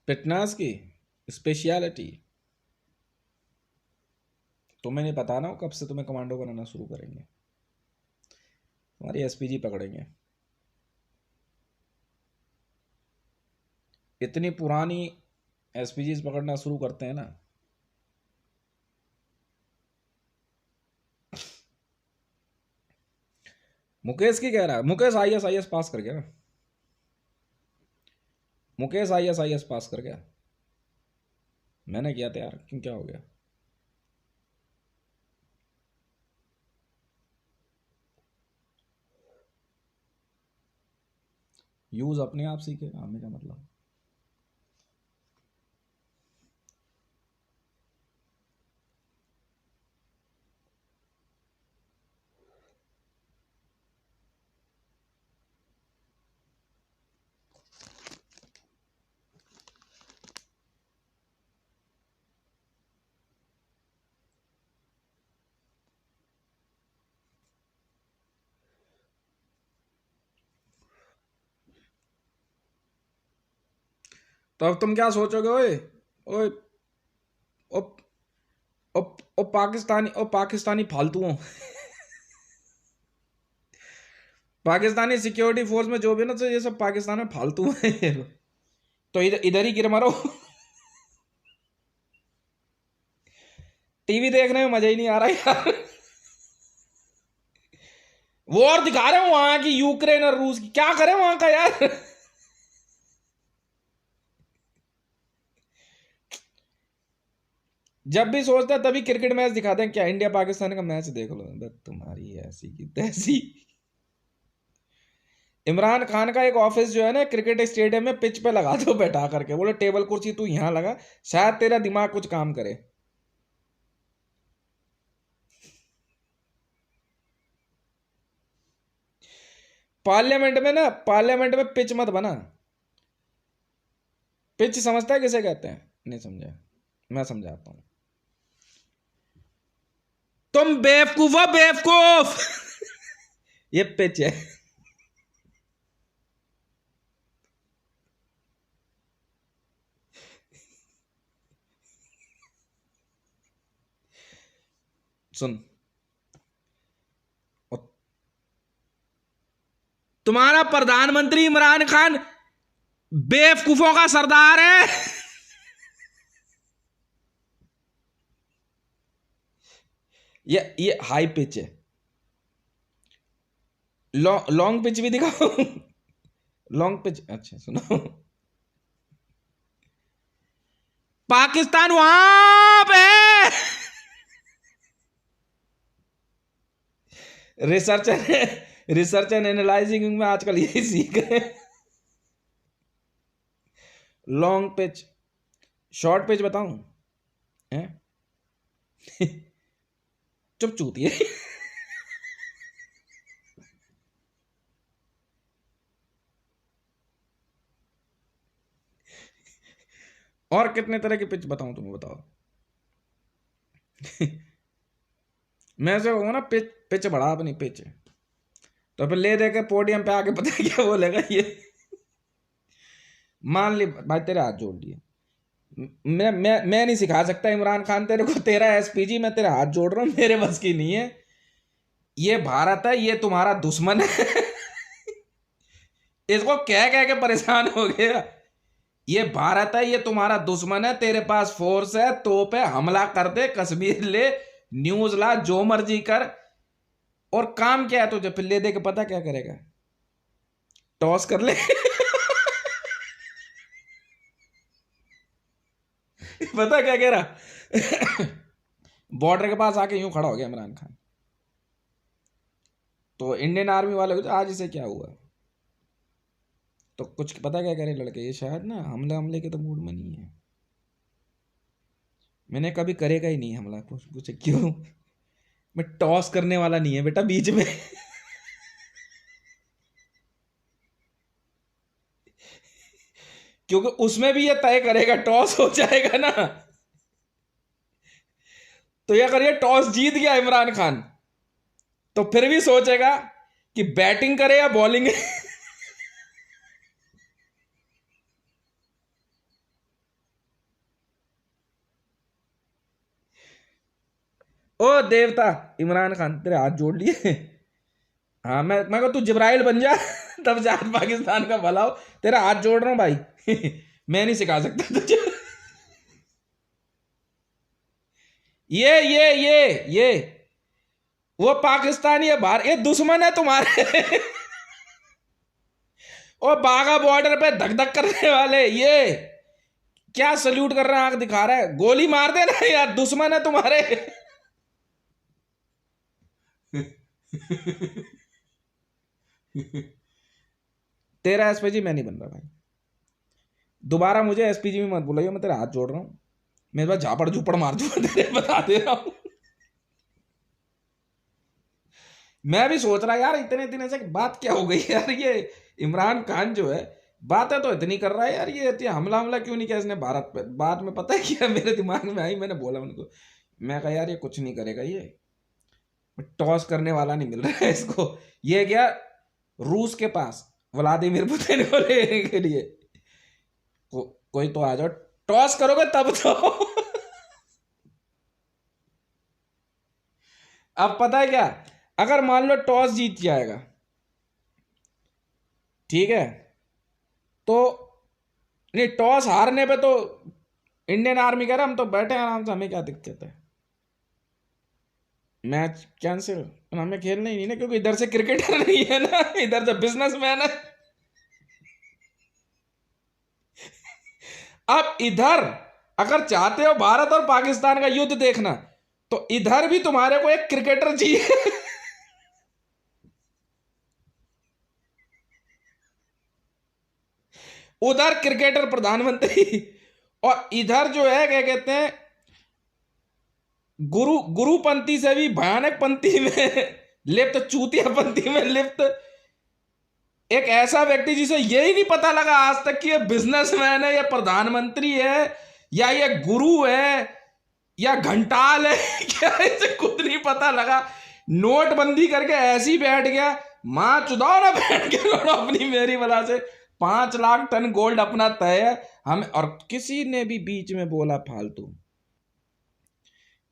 फिटनेस की स्पेशलिटी तुम्हें नहीं पता ना, कब से तुम्हें कमांडो बनाना शुरू करेंगे, तुम्हारी एसपीजी पकड़ेंगे। इतनी पुरानी एसपीजी पकड़ना शुरू करते हैं ना। मुकेश की कह रहा है, मुकेश आईएस पास कर गया, मुकेश आईएस पास कर गया। मैंने किया था यार, क्यों क्या हो गया। यूज अपने आप सीखेगा, हमें क्या मतलब। तो अब तुम क्या सोचोगे, ओए ओए ओ, ओ, ओ पाकिस्तानी फालतुओं। पाकिस्तानी सिक्योरिटी फोर्स में जो भी ना, तो ये सब पाकिस्तान में फालतू है। तो इधर इधर ही गिर मारो। टीवी देखने में मजा ही नहीं आ रहा यार। वॉर दिखा रहे हो वहां की, यूक्रेन और रूस की, क्या करें वहां का यार। जब भी सोचता है तभी क्रिकेट मैच दिखा दें क्या, इंडिया पाकिस्तान का मैच देख लो, बस तुम्हारी ऐसी की तैसी। इमरान खान का एक ऑफिस जो है ना क्रिकेट स्टेडियम में पिच पे लगा दो बैठा करके, बोले टेबल कुर्सी तू यहां लगा, शायद तेरा दिमाग कुछ काम करे। पार्लियामेंट में ना, पार्लियामेंट में पिच मत बना। पिच समझता है किसे कहते हैं, नहीं समझा, मैं समझाता हूं। तुम बेवकूफ हो, बेवकूफ। ये पिच है। सुन, तुम्हारा प्रधानमंत्री इमरान खान बेवकूफों का सरदार है। ये हाई पिच है। लॉन्ग पिच भी दिखाओ। लॉन्ग पिच, अच्छा सुनो। पाकिस्तान वहां पे है। रिसर्च एंड एनालाइजिंग में आजकल यही सीख रहे हैं। लॉन्ग पिच, शॉर्ट पिच बताऊं? चुप चूतिए। और कितने तरह की पिच बताऊं तुम्हें, बताओ। मैं से कहूँ ना पिच पिच बढ़ा अपनी पिच, तो फिर ले दे के पोडियम पे आके पता है क्या बोलेगा ये। मान ली भाई तेरे हाथ जोड़ लिए, मैं नहीं सिखा सकता इमरान खान तेरे को, तेरा एसपीजी, मैं तेरे हाथ जोड़ रहा हूं, मेरे बस की नहीं है। ये भारत है, ये तुम्हारा दुश्मन है। इसको कह कह के परेशान हो गया। ये भारत है, ये तुम्हारा दुश्मन है, तेरे पास फोर्स है, तोप है, हमला कर दे, कश्मीर ले, न्यूज ला, जो मर्जी कर। और काम क्या है तुझे? फिर ले दे के पता क्या करेगा? टॉस कर ले। पता क्या कह रहा? बॉर्डर के पास आके यूं खड़ा हो गया इमरान खान, तो इंडियन आर्मी वाले को आज इसे क्या हुआ, तो कुछ पता क्या करे लड़के, ये शायद ना हमले के तो मूड में नहीं है। मैंने कभी करेगा ही नहीं हमला। पूछे क्यों? मैं टॉस करने वाला नहीं है बेटा बीच में। क्योंकि उसमें भी ये तय करेगा, टॉस हो जाएगा ना, तो ये अगर ये टॉस जीत गया इमरान खान, तो फिर भी सोचेगा कि बैटिंग करे या बॉलिंग। ओ देवता इमरान खान, तेरे हाथ जोड़ लिए। हाँ, मैं तू जिब्राइल बन जा, तब जा पाकिस्तान का भला हो। तेरा हाथ जोड़ रहा हूं भाई। मैं नहीं सिखा सकता तुझे। ये वो पाकिस्तानी है, बाहर, ये दुश्मन है तुम्हारे। ओ बागा बॉर्डर पे धक धक करने वाले, ये क्या सल्यूट कर रहा है, आंख दिखा रहा है, गोली मार देना यार, दुश्मन है तुम्हारे। तेरा एसपीजी मैं नहीं बन रहा भाई। दोबारा मुझे एसपीजी में मत बुलाइए, मैं तेरा हाथ जोड़ रहा हूं। मेरे पास झापड़ झूपड़ मार दूंगा तेरे, बता दे रहा हूं। मैं भी सोच रहा यार इतने दिन से बात क्या हो गई यार, ये इमरान खान जो है बातें तो इतनी कर रहा है यार, ये हमला क्यों नहीं किया इसने भारत पे। बाद में पता है क्या मेरे दिमाग में आई, मैंने बोला उनको, मैं कहा यार ये कुछ नहीं करेगा, ये टॉस करने वाला नहीं मिल रहा है इसको। ये गया रूस के पास व्लादिमीर पुतिन को लेने के लिए। कोई तो आ जाओ, टॉस करोगे तब तो। अब पता है क्या, अगर मान लो टॉस जीत जाएगा, ठीक है, तो नहीं, टॉस हारने पे तो इंडियन आर्मी कह रहा हम तो बैठे हैं आराम से, हमें क्या दिक्कत है, मैच कैंसिल, हमें खेलना ही नहीं ना, क्योंकि इधर से क्रिकेटर नहीं है ना, इधर से बिजनेसमैन है। अब इधर अगर चाहते हो भारत और पाकिस्तान का युद्ध देखना, तो इधर भी तुम्हारे को एक क्रिकेटर चाहिए। उधर क्रिकेटर प्रधानमंत्री, और इधर जो है क्या कहते हैं, गुरुपंथी से भी भयानक पंथी में लिप्त, चूतिया पंथी में लिप्त एक ऐसा व्यक्ति जिसे यही नहीं पता लगा आज तक कि ये बिजनेसमैन है, या प्रधानमंत्री है, या ये गुरु है, या घंटाल है क्या, इसे खुद नहीं पता लगा। नोटबंदी करके ऐसे ही बैठ गया, माँ चुदाओ ना बैठ के लौड़ो अपनी मेरी वजह से। 5 लाख टन गोल्ड अपना तय है हम, और किसी ने भी बीच में बोला फालतू,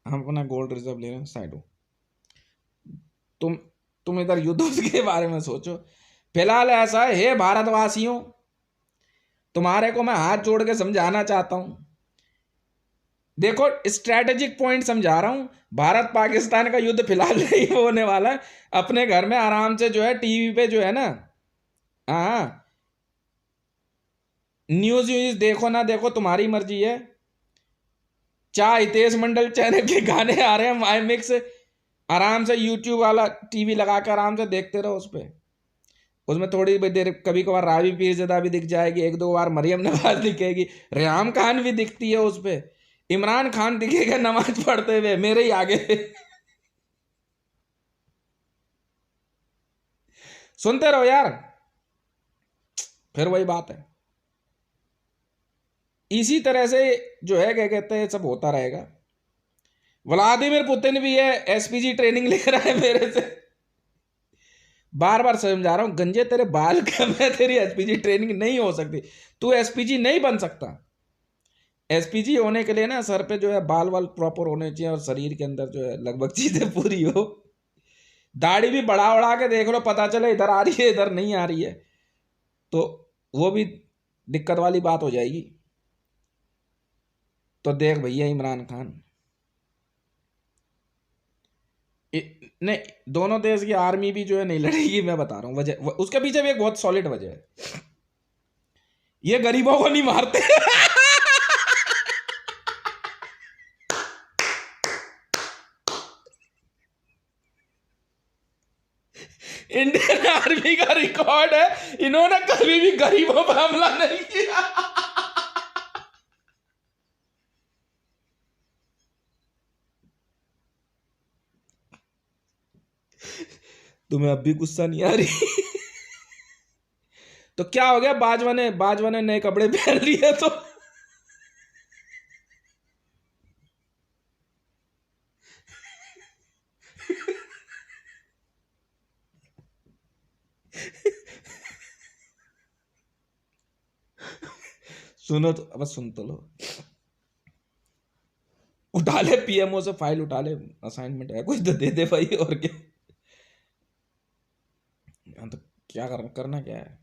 हम अपना गोल्ड रिजर्व ले रहे हैं, साइड हो। तुम इधर युद्धों के बारे में सोचो। फिलहाल ऐसा है, हे भारतवासियों, तुम्हारे को मैं हाथ जोड़ के समझाना चाहता हूं। देखो स्ट्रैटेजिक पॉइंट समझा रहा हूं। भारत पाकिस्तान का युद्ध फिलहाल नहीं होने वाला है। अपने घर में आराम से जो है टीवी पे जो है ना, हाँ, न्यूज व्यूज देखो ना देखो तुम्हारी मर्जी है। चाहे हितेश मंडल चैनल के गाने आ रहे हैं माई मिक्स, आराम से यूट्यूब वाला टीवी लगा कर आराम से देखते रहो। उस पर उसमें थोड़ी देर कभी कभार रावी पीरज़ादा भी दिख जाएगी, 1-2 बार मरियम नवाज दिखेगी, रेहाम खान भी दिखती है उस पर, इमरान खान दिखेगा नमाज पढ़ते हुए मेरे ही आगे। सुनते रहो यार, फिर वही बात है। इसी तरह से जो है क्या कहते हैं, सब होता रहेगा। व्लादिमीर पुतिन भी है, एसपीजी ट्रेनिंग ले रहा है मेरे से। बार बार समझा रहा हूं, गंजे तेरे बाल कम है, तेरी एसपीजी ट्रेनिंग नहीं हो सकती, तू एसपीजी नहीं बन सकता। एसपीजी होने के लिए ना सर पे जो है बाल वाल प्रॉपर होने चाहिए, और शरीर के अंदर जो है लगभग चीजें पूरी हो। दाढ़ी भी बढ़ा उड़ा के देख लो, पता चले इधर आ रही है इधर नहीं आ रही है, तो वो भी दिक्कत वाली बात हो जाएगी। तो देख भैया इमरान खान, नहीं, दोनों देश की आर्मी भी जो है नहीं लड़ेगी, मैं बता रहा हूं वजह, उसके पीछे भी एक बहुत सॉलिड वजह है, ये गरीबों को नहीं मारते। इंडियन आर्मी का रिकॉर्ड है, इन्होंने कभी भी गरीबों पर हमला नहीं किया। तुम्हें अब भी गुस्सा नहीं आ रही? तो क्या हो गया, बाजवा ने नए कपड़े पहन लिए तो सुनो तो, अब सुन तो लो। उठा ले पीएमओ से फाइल, उठा ले, असाइनमेंट है कुछ तो दे दे भाई, और क्या। तो क्या करना क्या है,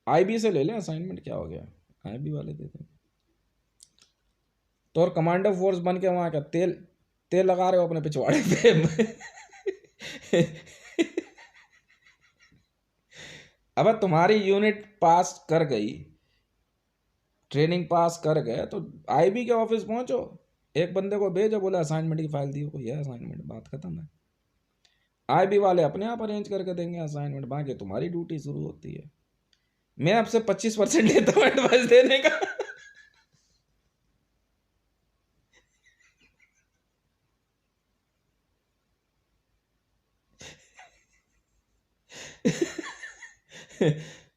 आईबी से ले ले असाइनमेंट, क्या हो गया, आईबी वाले दे दे। तो और कमांडो फोर्स बन के वहां क्या तेल तेल लगा रहे हो अपने पिछवाड़े पे? अब तुम्हारी यूनिट पास कर गई, ट्रेनिंग पास कर गए, तो आईबी के ऑफिस पहुंचो, एक बंदे को भेजो, बोले असाइनमेंट की फाइल दी कोई है असाइनमेंट, बात खत्म है। आईबी वाले अपने आप अरेंज करके देंगे असाइनमेंट, बाकी तुम्हारी ड्यूटी शुरू होती है। मैं आपसे 25% लेता हूँ एडवाइस देने का।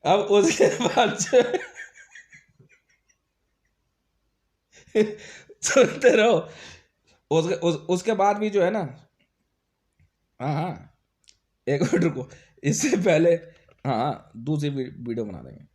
अब उसके बाद सुनते रहो, उसके बाद भी जो है ना, हाँ हाँ, एक मिनट रुको, इससे पहले हाँ दूसरी वीडियो बना देंगे।